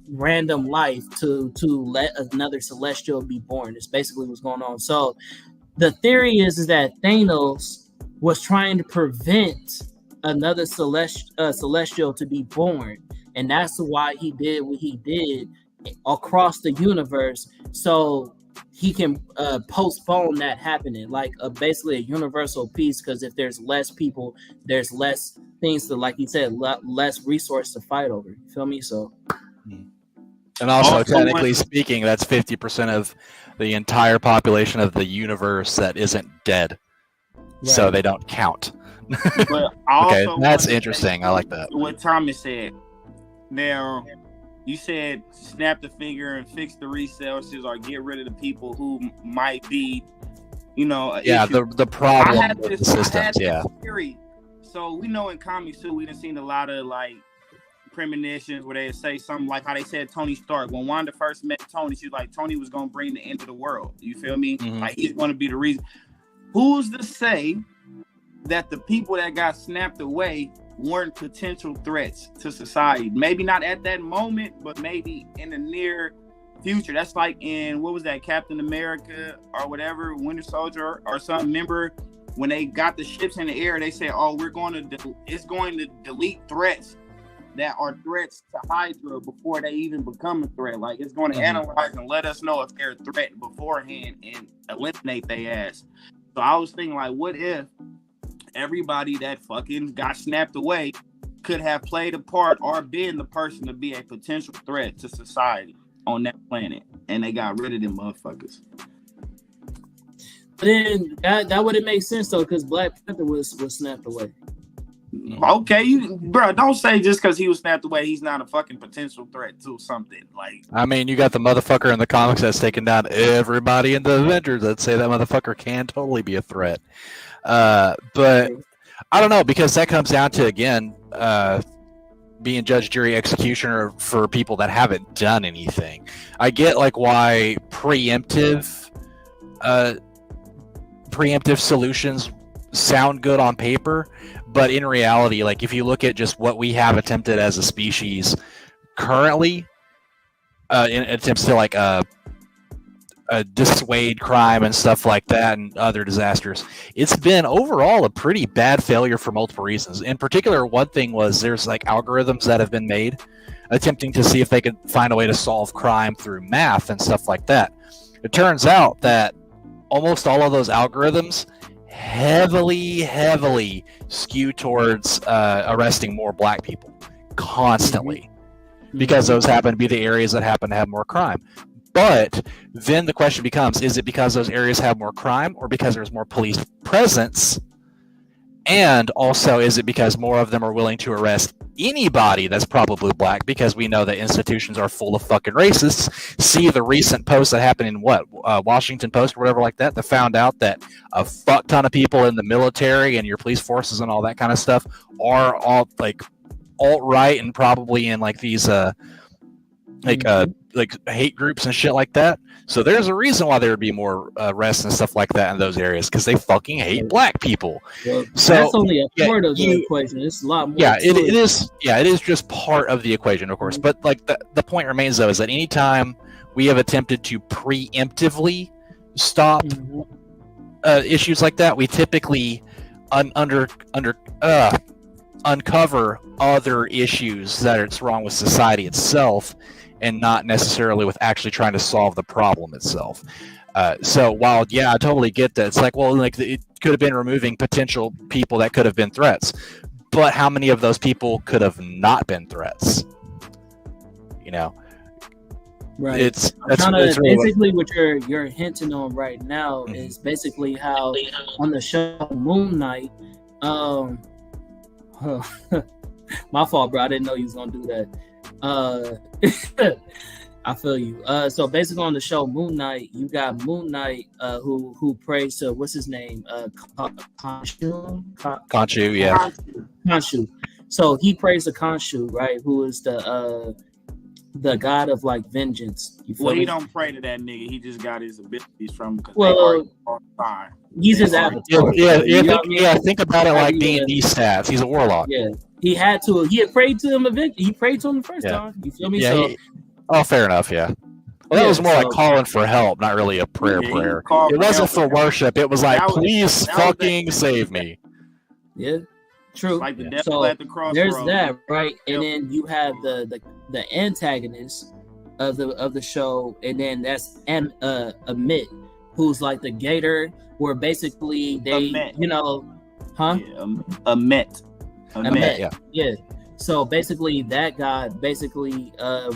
random life to let another celestial be born. It's basically what's going on. So the theory is that Thanos was trying to prevent another celestial to be born, and that's why he did what he did across the universe. So he can postpone that happening, like basically a universal peace. Because if there's less people, there's less things to, like you said, less resource to fight over. You feel me? So, and also technically speaking, that's 50% of the entire population of the universe that isn't dead, so they don't count. But okay, that's interesting. I like that. What Thomas said. Now, you said snap the finger and fix the resources, or get rid of the people who might be, issue. the problem with the systems. Theory. So we know in comics too, we done seen a lot of like premonitions where they say something like how they said Tony Stark. When Wanda first met Tony, she's like, Tony was gonna bring the end of the world. You feel me? Mm-hmm. Like he's gonna be the reason. Who's to say that the people that got snapped away weren't potential threats to society? Maybe not at that moment, but maybe in the near future. That's like in, what was that, Captain America or whatever, Winter Soldier or something. Remember when they got the ships in the air, they said, oh, it's going to delete threats that are threats to Hydra before they even become a threat. Like it's going to analyze and let us know if they're a threat beforehand and eliminate their ass. So I was thinking, like, what if everybody that fucking got snapped away could have played a part or been the person to be a potential threat to society on that planet, and they got rid of them motherfuckers? But then that wouldn't make sense though, because Black Panther was snapped away. Okay, bro, don't say just because he was snapped away, he's not a fucking potential threat to something. Like, I mean, you got the motherfucker in the comics that's taken down everybody in the Avengers that say that motherfucker can totally be a threat. But I don't know, because that comes down to, again, being judge, jury, executioner for people that haven't done anything. I get like why preemptive solutions sound good on paper, but in reality, like if you look at just what we have attempted as a species currently, in attempts to like dissuade crime and stuff like that and other disasters, it's been overall a pretty bad failure for multiple reasons. In particular, one thing was there's like algorithms that have been made attempting to see if they could find a way to solve crime through math and stuff like that. It turns out that almost all of those algorithms heavily skew towards arresting more Black people constantly, because those happen to be the areas that happen to have more crime. But then the question becomes, is it because those areas have more crime, or because there's more police presence? And also, is it because more of them are willing to arrest anybody that's probably Black, because we know that institutions are full of fucking racists? See the recent post that happened in Washington Post or whatever like that found out that a fuck ton of people in the military and your police forces and all that kind of stuff are all like alt-right and probably in like these like hate groups and shit like that. So there's a reason why there would be more arrests and stuff like that in those areas, because they fucking hate Black people. Well, so that's only a part of the equation. It's a lot more. Yeah, it is. Yeah, it is just part of the equation, of course. But like the point remains though, is that anytime we have attempted to preemptively stop issues like that, we typically uncover other issues that it's wrong with society itself, and not necessarily with actually trying to solve the problem itself. So while, yeah, I totally get that. It's like, well, like it could have been removing potential people that could have been threats, but how many of those people could have not been threats? You know, right? It's really basically what you're hinting on right now is basically how on the show Moon Knight. My fault, bro. I didn't know you was gonna do that. I feel you. So basically on the show Moon Knight, you got Moon Knight who prays to, what's his name? Khonshu, yeah. Khonshu. So he prays to Khonshu, right? Who is the god of like vengeance. You feel he me? Don't pray to that nigga. He just got his abilities from him. He's his avatar. Think about it like D&D stats. He's a warlock. Yeah. He had prayed to him eventually. He prayed to him the first time. You feel me? Yeah, fair enough, yeah. Well, that was more like calling for help, not really a prayer. It wasn't for worship. It was like, please fucking save me. Yeah, true. Like the devil at the crossroads. There's that, right? And then you have the antagonist, of the show, and then that's Amit, who's like the gator, where basically they, Amit. you know, huh? Yeah, Amit. Amit. Yeah. So basically, that guy basically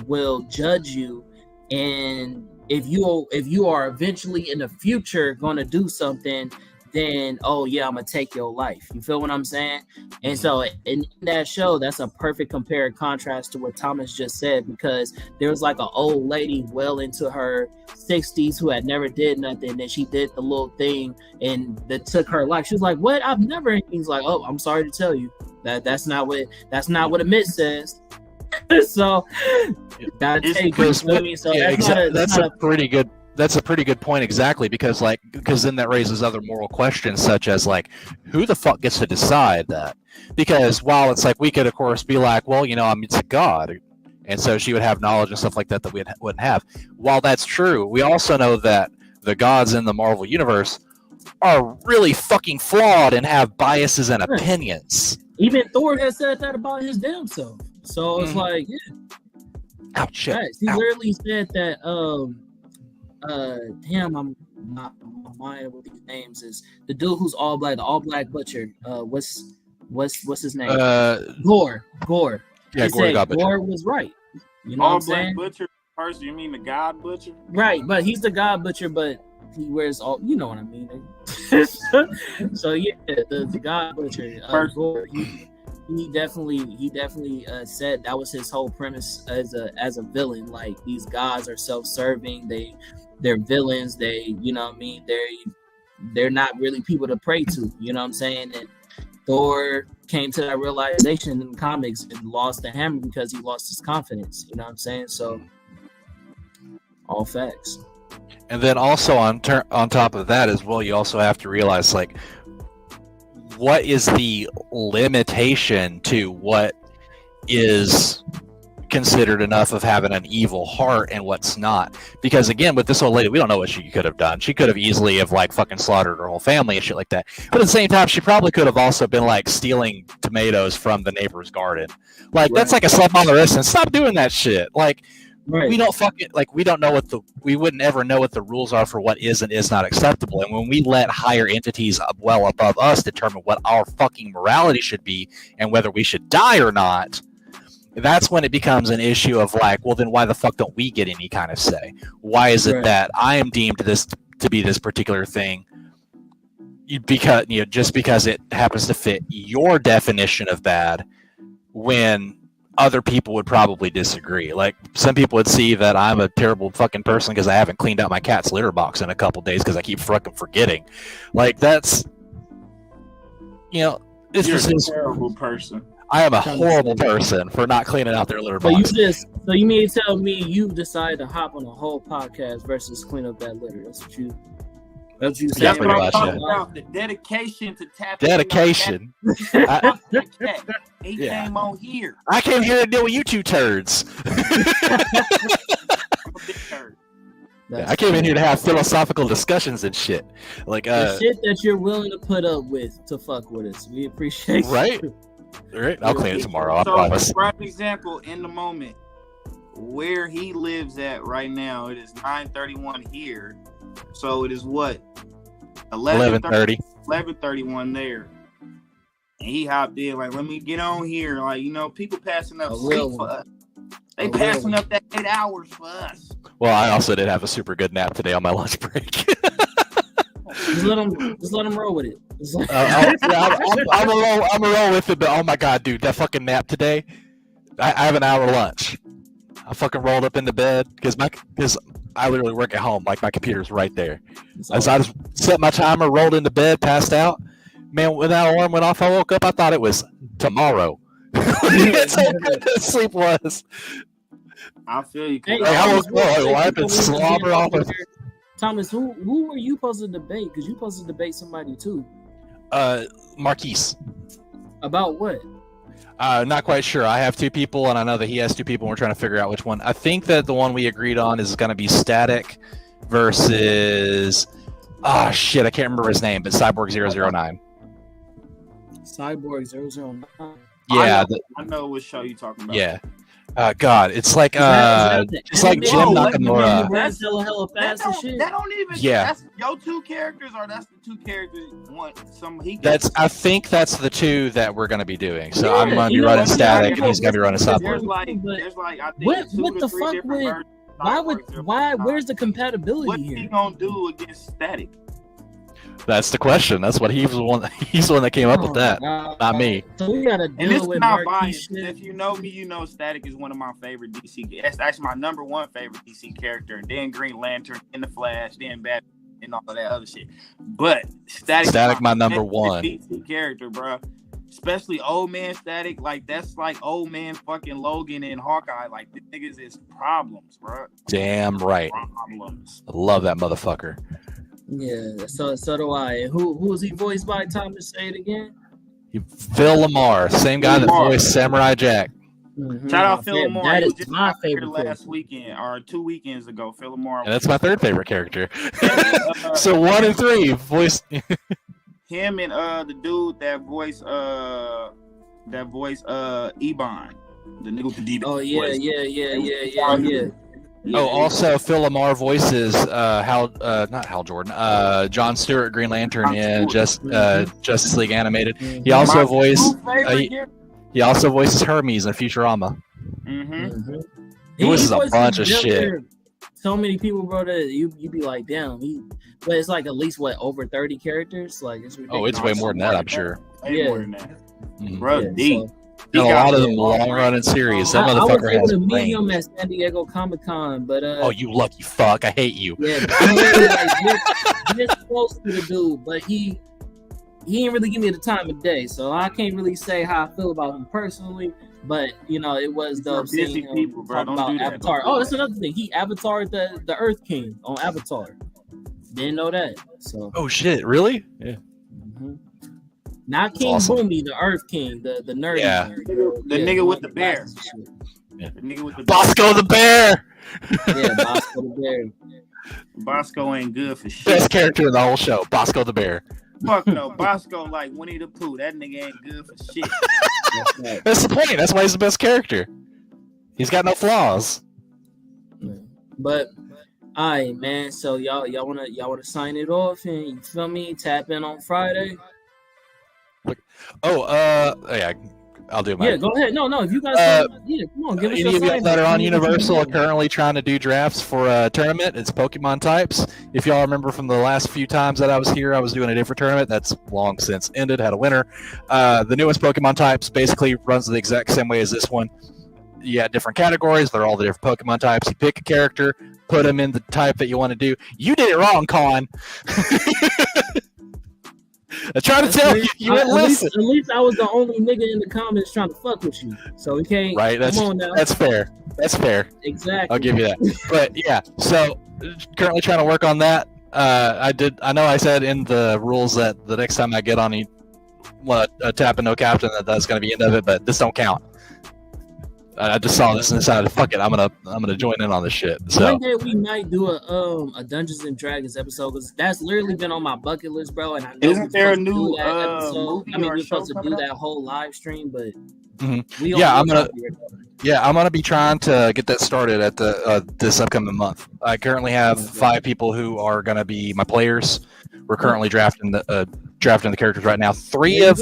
will judge you, and if you are eventually in the future going to do something, then oh yeah, I'm gonna take your life. You feel what I'm saying? And so in that show, that's a perfect compare and contrast to what Thomas just said, because there was like an old lady well into her 60s who had never did nothing, and she did the little thing and that took her life. She was like, "What? I've never." He's like, "Oh, I'm sorry to tell you that's not what a myth says." So gotta take it. So that's a pretty good. That's a pretty good point, exactly, because then that raises other moral questions, such as like, who the fuck gets to decide that? Because while it's like we could of course be like, well, you know, it's a god, and so she would have knowledge and stuff like that we wouldn't have. While that's true, we also know that the gods in the Marvel universe are really fucking flawed and have biases and opinions. Even Thor has said that about his damn self. So it's like, yeah. Ouch, shit. Right. He literally said that damn, I'm not mind with these names, is the dude who's all black, the all black butcher. What's his name? Gore. Yeah, Gore was right. You know all what I'm saying? butcher person, you mean the God butcher? Right, but he's the God butcher, but he wears all, you know what I mean. So yeah, the God butcher, Gore, he definitely said that was his whole premise as a villain. Like, these gods are self-serving, they're villains, they, you know what I mean, they're not really people to pray to, you know what I'm saying? And Thor came to that realization in the comics and lost the hammer because he lost his confidence, you know what I'm saying? So all facts. And then also on top of that as well, you also have to realize, like, what is the limitation to what is considered enough of having an evil heart and what's not? Because again, with this old lady, we don't know what she could have done. She could have easily have like fucking slaughtered her whole family and shit like that. But at the same time, she probably could have also been like stealing tomatoes from the neighbor's garden. Like, that's like a slap on the wrist, and stop doing that shit. Like, we don't we don't know we wouldn't ever know what the rules are for what is and is not acceptable. And when we let higher entities well above us determine what our fucking morality should be and whether we should die or not, that's when it becomes an issue of like, well, then why the fuck don't we get any kind of say? Why is it that I am deemed this to be this particular thing because, you know, just because it happens to fit your definition of bad, when other people would probably disagree? Like, some people would see that I'm a terrible fucking person because I haven't cleaned out my cat's litter box in a couple days because I keep fucking forgetting. Like, that's, you know, this You're is a terrible person. I am a horrible person for not cleaning out their litter box. So you mean to tell me you decided to hop on a whole podcast versus clean up that litter? That's what you said. That's what I'm talking about. The dedication to tapping. Dedication. He came on here. I came here to deal with you two turds. I came in here to have philosophical discussions and shit. Like the shit that you're willing to put up with to fuck with us. We appreciate you. Right. I'll clean it tomorrow. I promise. For example, in the moment where he lives at right now, it is 9:31 here. So it is what? 11:30. 11:31 there. And he hopped in like, let me get on here. Like, you know, people passing up sleep for us. They passing up that 8 hours for us. Well, I also did have a super good nap today on my lunch break. Just let him roll with it. I'm a roll with it, but oh my god, dude, that fucking nap today. I have an hour lunch. I fucking rolled up into bed because I literally work at home. Like, my computer's right there. As I just set my timer, rolled into bed, passed out. Man, when that alarm went off, I woke up. I thought it was tomorrow. That's how good that sleep was. I feel you. Hey, I was wiping slobber off of. Thomas, who were you supposed to debate? Because you supposed to debate somebody too. Marquise. About what? Not quite sure. I have two people, and I know that he has two people, and we're trying to figure out which one. I think that the one we agreed on is going to be Static versus... shit, I can't remember his name, but Cyborg 009. Cyborg 009? Yeah. I know what show you're talking about. Yeah. God, it's like it's like Jim Nakamura. That's hella fast and shit. That don't even. Yeah. That's your two characters, or that's the two characters. I think that's the two that we're gonna be doing. So Yeah, I'm gonna be you know running what? Static, Yeah, and he's gonna be running There's Cyborg. like I think What two the to three fuck different would? versions. Where's the compatibility What's here? he gonna do against Static? That's the question. That's what he's the one that came up with that. Not me. So we gotta And deal it's with not Marquis biased. shit. If you know me, you know Static is one of my favorite DC. That's actually my number one favorite DC character. And then Green Lantern, then the Flash, then Batman, and all of that other shit. But Static my number favorite one DC character, bro. Especially old man Static. Like that's like old man fucking Logan and Hawkeye. Like the niggas is problems, bro. Damn right. Problems. I love that motherfucker. Yeah, so do I. Who was he voiced by? Thomas, say it again. Phil Lamar, same guy that voiced Samurai Jack. Mm-hmm. Shout out Phil Lamar. That He is was just my out here favorite last character. weekend or 2 weekends ago. Phil Lamar. And that's my third favorite character. So 1 and 3 voiced. Him and the dude that voiced Ebon, the nigga with the D. Oh yeah, voice. yeah. Oh, also Phil Lamar voices not Hal Jordan, John Stewart, Green Lantern in Justice League Animated. He also voiced he also voices Hermes in Futurama. Mm-hmm. He voices a voices bunch of Joker. shit. So many people, bro, that you be like, damn, but it's like at least over 30 characters. Like it's ridiculous. Oh, it's way more than that, I'm sure. Way more than that. Mhm. Bro, Yeah, D. so- And a lot of them long running series. That I motherfucker was able has to meet brains. him at San Diego Comic Con, but Oh, you lucky fuck! I hate you. yeah, I was like this close to the dude, but he didn't really give me the time of day, so I can't really say how I feel about him personally. But it was dope busy seeing him people, bro. talk Don't about do that. Avatar. Oh, that's another thing. He avatared the Earth King on Avatar. Didn't know that. So Oh shit! Really? Yeah. mhm. Not King awesome. Boomy, the Earth King, the nerdy Yeah. nerd. The nigga with the bear. Yeah. The nigga with the Bosco the Bear, Yeah, Bosco the Bear. Bosco ain't good for shit. best character in the whole show. Bosco the Bear. Fuck no. Bosco like Winnie the Pooh. That nigga ain't good for shit. That's right. That's the point. That's why he's the best character. He's got no flaws. But all right, man. So y'all wanna sign it off and you feel me? Tap in on Friday. Oh, yeah, I'll do mine. Yeah, go ahead. No, if you guys, come on, give us Any your of you sign that are off. on Universal are currently trying to do drafts for a tournament. It's Pokemon types. If y'all remember from the last few times that I was here, I was doing a different tournament. That's long since ended, had a winner. The newest Pokemon types basically runs the exact same way as this one. You got different categories. They're all the different Pokemon types. You pick a character, put them in the type that you want to do. You did it wrong, Colin. I tried to tell you. You didn't listen. At least I was the only nigga in the comments trying to fuck with you. So we can't. Right, Come on now. that's fair. That's fair. Exactly. I'll give you that. But yeah, so currently trying to work on that. I know I said in the rules that the next time I get on a tap and no captain that's going to be end of it, but this don't count. I just saw this and decided, fuck it, I'm gonna join in on this shit. So one day we might do a Dungeons and Dragons episode because that's literally been on my bucket list, bro. And I know Isn't there a new movie we're or supposed show to do coming that whole live stream, but Mhm. I'm gonna be trying to get that started at the this upcoming month. I currently have 5 people who are gonna be my players. We're currently drafting the characters right now. 3 or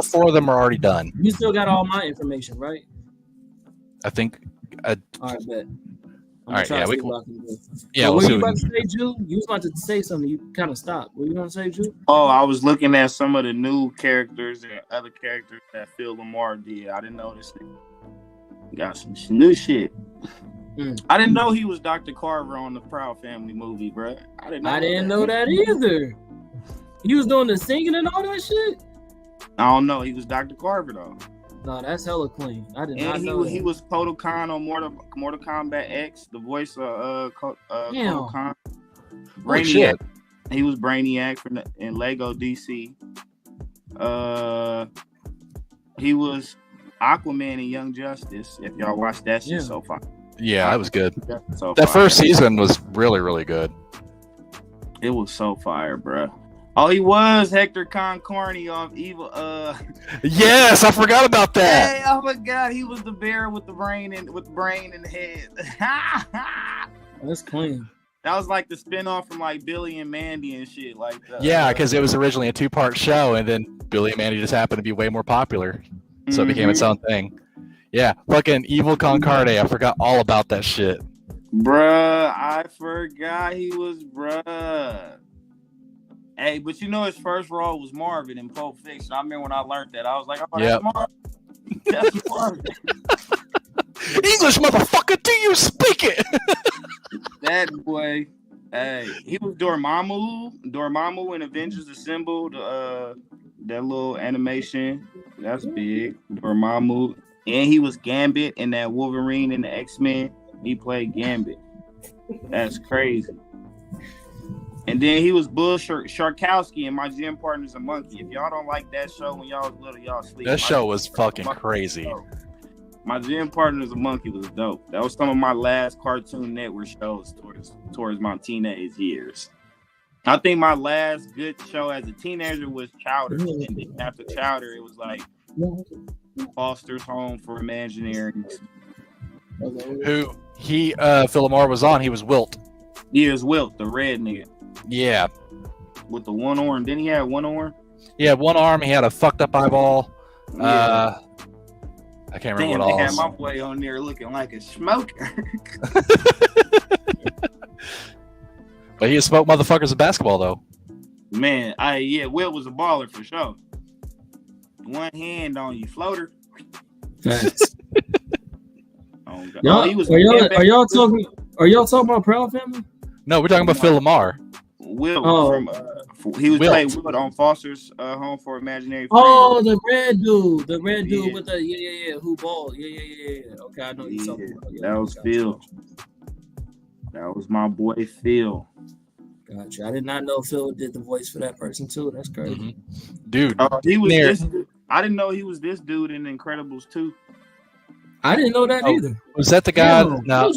4 of them are already done. You still got all my information, right? I think. All right, bet. All right, yeah, we'll we'll see see. what you What about to say, Jew? You was about to say something. You kind of stopped. What you gonna say, Jew? Oh, I was looking at some of the new characters and other characters that Phil Lamar did. I didn't know this thing. Got some new shit. I didn't know he was Dr. Carver on the Proud Family movie, bro. I didn't know that either. He was doing the singing and all that shit. I don't know. He was Dr. Carver though. No, that's hella clean. I did not And know. he was Kotal Khan on Mortal Kombat X, the voice of Kotal Khan. Brainiac. Shit. He was Brainiac in Lego DC. He was Aquaman in Young Justice. If y'all watched that shit so far. Yeah, that was good. So That fire. first season was really, really good. It was so fire, bro. Oh, he was Hector Concarney off Evil. Yes, I forgot about that. Hey, oh my God, he was the bear with the brain and the head. That's clean. That was like the spinoff from like Billy and Mandy and shit like that. Yeah, because it was originally a 2-part show, and then Billy and Mandy just happened to be way more popular, so it became its own thing. Yeah, fucking Evil Concarde. I forgot all about that shit. Bruh, I forgot he was bruh. Hey, but you know his first role was Marvin in Pulp Fiction. I remember when I learned that. I was like, oh, that's Marvin. That's Marvin. English, motherfucker, do you speak it? That boy. Hey, he was Dormammu in Avengers Assemble, that little animation. That's big. Dormammu. And he was Gambit in that Wolverine and the X-Men. He played Gambit. That's crazy. And then he was Bull Sharkowski in My Gym Partner's a Monkey. If y'all don't like that show when y'all was little, y'all sleep. That show was fucking crazy. My Gym Partner's a Monkey was dope. That was some of my last Cartoon Network shows towards my teenage years. I think my last good show as a teenager was Chowder. And then after Chowder, it was like Foster's Home for Imagineers. Who Phil Lamar was on, he was Wilt. He was Wilt, the red nigga. Yeah. With the one arm. Didn't he have one arm? He had one arm, he had a fucked up eyeball. Yeah. I can't remember Damn, what all. they had my boy on there looking like a smoker. But he smoked motherfuckers in basketball though. Man, Wilt was a baller for sure. One hand on you, floater. Thanks. Oh, are y'all talking about Proud Family? No, we're talking about Phil Lamar. Will he was playing Will on Foster's Home for Imaginary Friends. Oh, the red dude with the who balled. Yeah. Okay, I know you're talking about. That was Phil. That was my boy Phil. Gotcha. I did not know Phil did the voice for that person too. That's crazy, dude. He was this. I didn't know he was this dude in Incredibles 2. I didn't know that either. Was that the guy? No.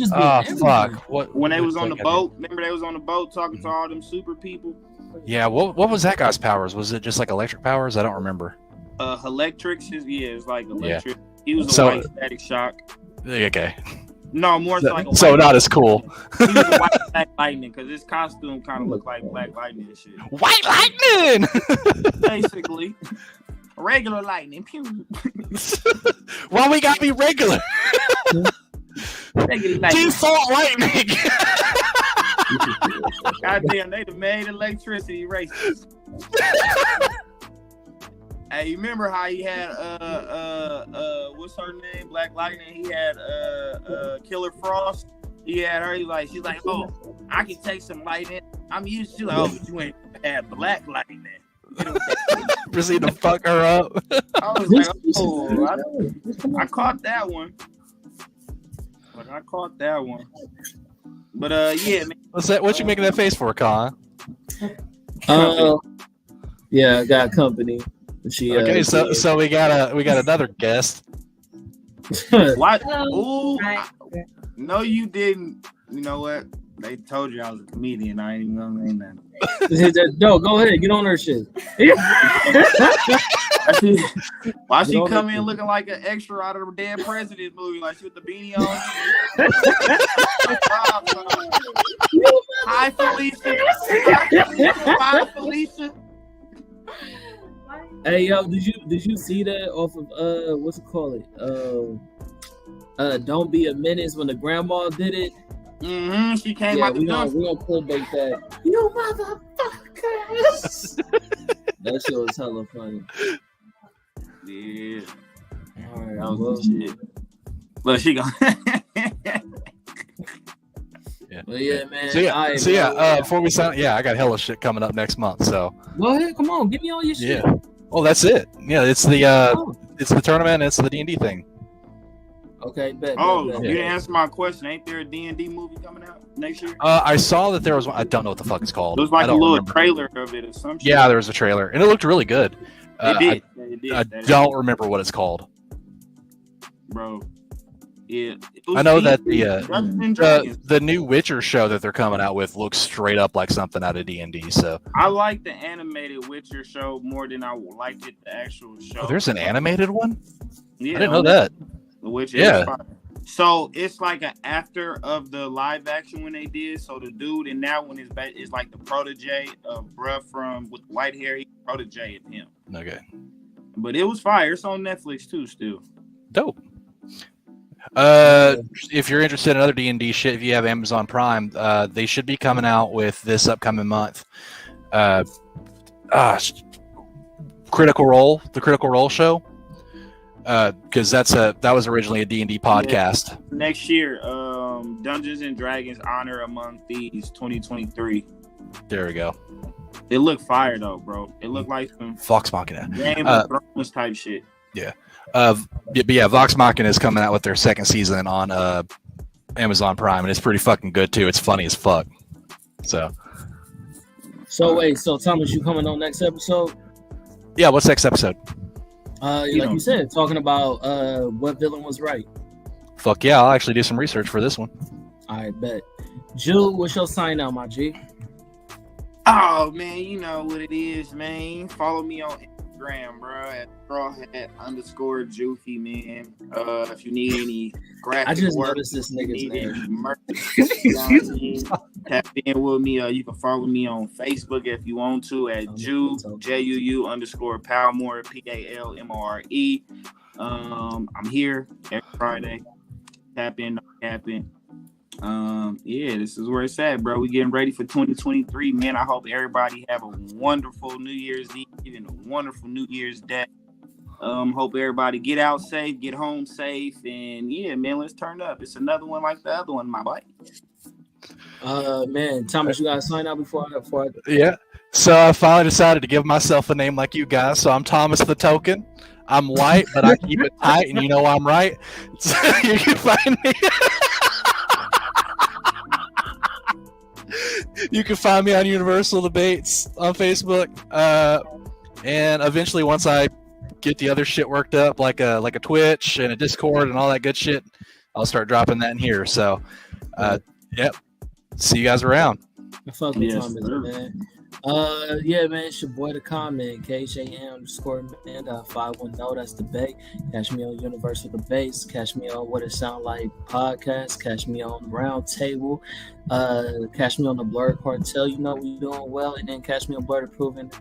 Fuck. What? When they was on the boat, remember they was on the boat talking to all them super people. Yeah. What was that guy's powers? Was it just like electric powers? I don't remember. Electrics. It's like electric. Yeah. He was a white static shock. Okay. No, more so like a so not as cool. He was a white Black Lightning because his costume kind of looked like Black Lightning and shit. White Lightning. Basically. Regular lightning. Why we gotta be regular? Regular lightning. Default lightning. Goddamn, they done made electricity racist. Hey, you remember how he had what's her name? Black Lightning. He had Killer Frost. He had her. She's like, oh, I can take some lightning. I'm used to. Oh, but you ain't had Black Lightning. Proceed to fuck her up. I was like, oh, I caught that one. But yeah, man. What's that? What you making that face for, Con? Yeah, I got company. Okay, so we got another guest. What? Ooh, no, you didn't. You know what? They told you I was a comedian. I ain't even gonna say nothing. No, go ahead. Get on her shit. Why she come in looking like an extra out of a Dead President movie, like she with the beanie on? Hi, Felicia. Hi, Felicia. Hey, yo, did you see that off of what's it called? Don't Be a Menace when the grandma did it. Mm-hmm. She came out the dump. We gonna clickbait that. You motherfuckers! That shit was hella funny. Yeah. All right, that was shit. But she gonna. Yeah. But yeah, man. Before we sign, I got hella shit coming up next month. So go ahead, come on, give me all your shit. Yeah. Oh, that's it. Yeah, it's the it's the tournament. It's the D&D thing. You Okay, bet. didn't answer my question. Ain't there a D&D movie coming out next year? I saw that there was one. I don't know what the fuck it's called. It was like a little trailer of it or some shit. Yeah, there was a trailer, and it looked really good. It did. I don't remember what it's called. Bro, Yeah, I know that Dungeons and Dragons. the new Witcher show that they're coming out with looks straight up like something out of D&D. So I like the animated Witcher show more than I liked it the actual show. oh, there's an animated one. Yeah, I didn't know that. The Witcher. Yeah. So it's like an after of the live action when they did. So the dude in that one is like the protege of bruh from with white hair. He's protege of him. Okay. But it was fire. It's on Netflix too. Still. Dope. If you're interested in other D&D shit, if you have Amazon Prime, they should be coming out with this upcoming month. Critical Role, the Critical Role show. Because that was originally a D&D podcast. Yeah. Next year, Dungeons and Dragons Honor Among Thieves 2023. There we go. It looked fire though, bro. It looked like some Vox Machina. Game of Thrones type shit. Yeah. But yeah, Vox Machina is coming out with their second season on Amazon Prime, and it's pretty fucking good too. It's funny as fuck. So wait, so Thomas, you coming on next episode? Yeah, what's next episode? You said, talking about what villain was right. Fuck yeah, I'll actually do some research for this one. I bet. Jude, what's your sign out, my G? Oh man, you know what it is, man. Follow me on Instagram, bro, at strawhat_Joofy, man. If you need any graphic I just work, noticed this nigga's name. Tap in with me. You can follow me on Facebook if you want to at Jude JUU_Palmore PALMORE. I'm here every Friday. Tap in, tap in. Yeah, this is where it's at, bro. We getting ready for 2023, man. I hope everybody have a wonderful New Year's Eve and a wonderful New Year's Day. Hope everybody get out safe, get home safe, and yeah, man, let's turn up. It's another one like the other one, my boy. Man, Thomas, you gotta sign out before I Yeah. So I finally decided to give myself a name like you guys. So I'm Thomas the Token. I'm white, but I keep it tight, and you know I'm right. So you can find me. You can find me on Universal Debates on Facebook, and eventually, once I get the other shit worked up, like a Twitch and a Discord and all that good shit, I'll start dropping that in here. So, yep. See you guys around. Fuck with Thomas, man. Yeah, man, it's your boy the comment, KJM_Amanda510. That's the Bay. Catch me on Universal Debates. Catch me on What It Sound Like podcast. Catch me on Round Table. Catch me on the Blerd Cartel. You know we doing well, and then catch me on Blerd Approving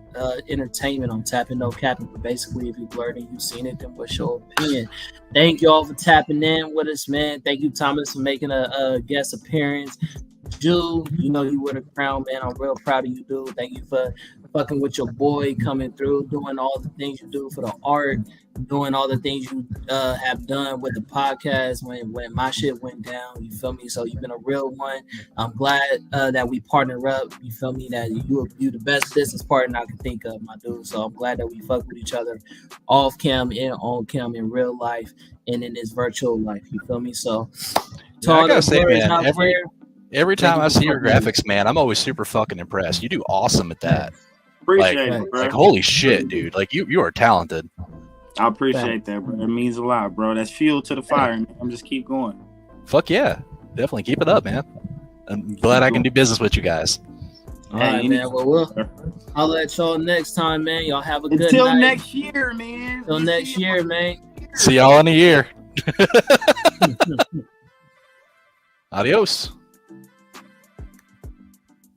Entertainment. I'm tapping no capping, but basically, if you blurred and you seen it, then what's your opinion? Thank you all for tapping in with us, man. Thank you, Thomas, for making a guest appearance. Jude, you know you wear the crown, man. I'm real proud of you, dude. Thank you for fucking with your boy, coming through, doing all the things you do for the art, doing all the things you have done with the podcast when my shit went down. You feel me? So you've been a real one. I'm glad that we partner up. You feel me? That you the best business partner I can think of, my dude. So I'm glad that we fuck with each other off cam and on cam in real life and in this virtual life. You feel me? So yeah, I gotta say, man, every time I see your graphics, man, I'm always super fucking impressed. You do awesome at that. Appreciate it, bro. Like, holy shit, dude. Like, you are talented. I appreciate that, bro. It means a lot, bro. That's fuel to the fire, man. I'm just keep going. Fuck yeah. Definitely keep it up, man. I'm glad I can do business with you guys. All right, man. Well, I'll let y'all next time, man. Y'all have a good night. Until next year, man. Until next year, man. See y'all in a year. Adios.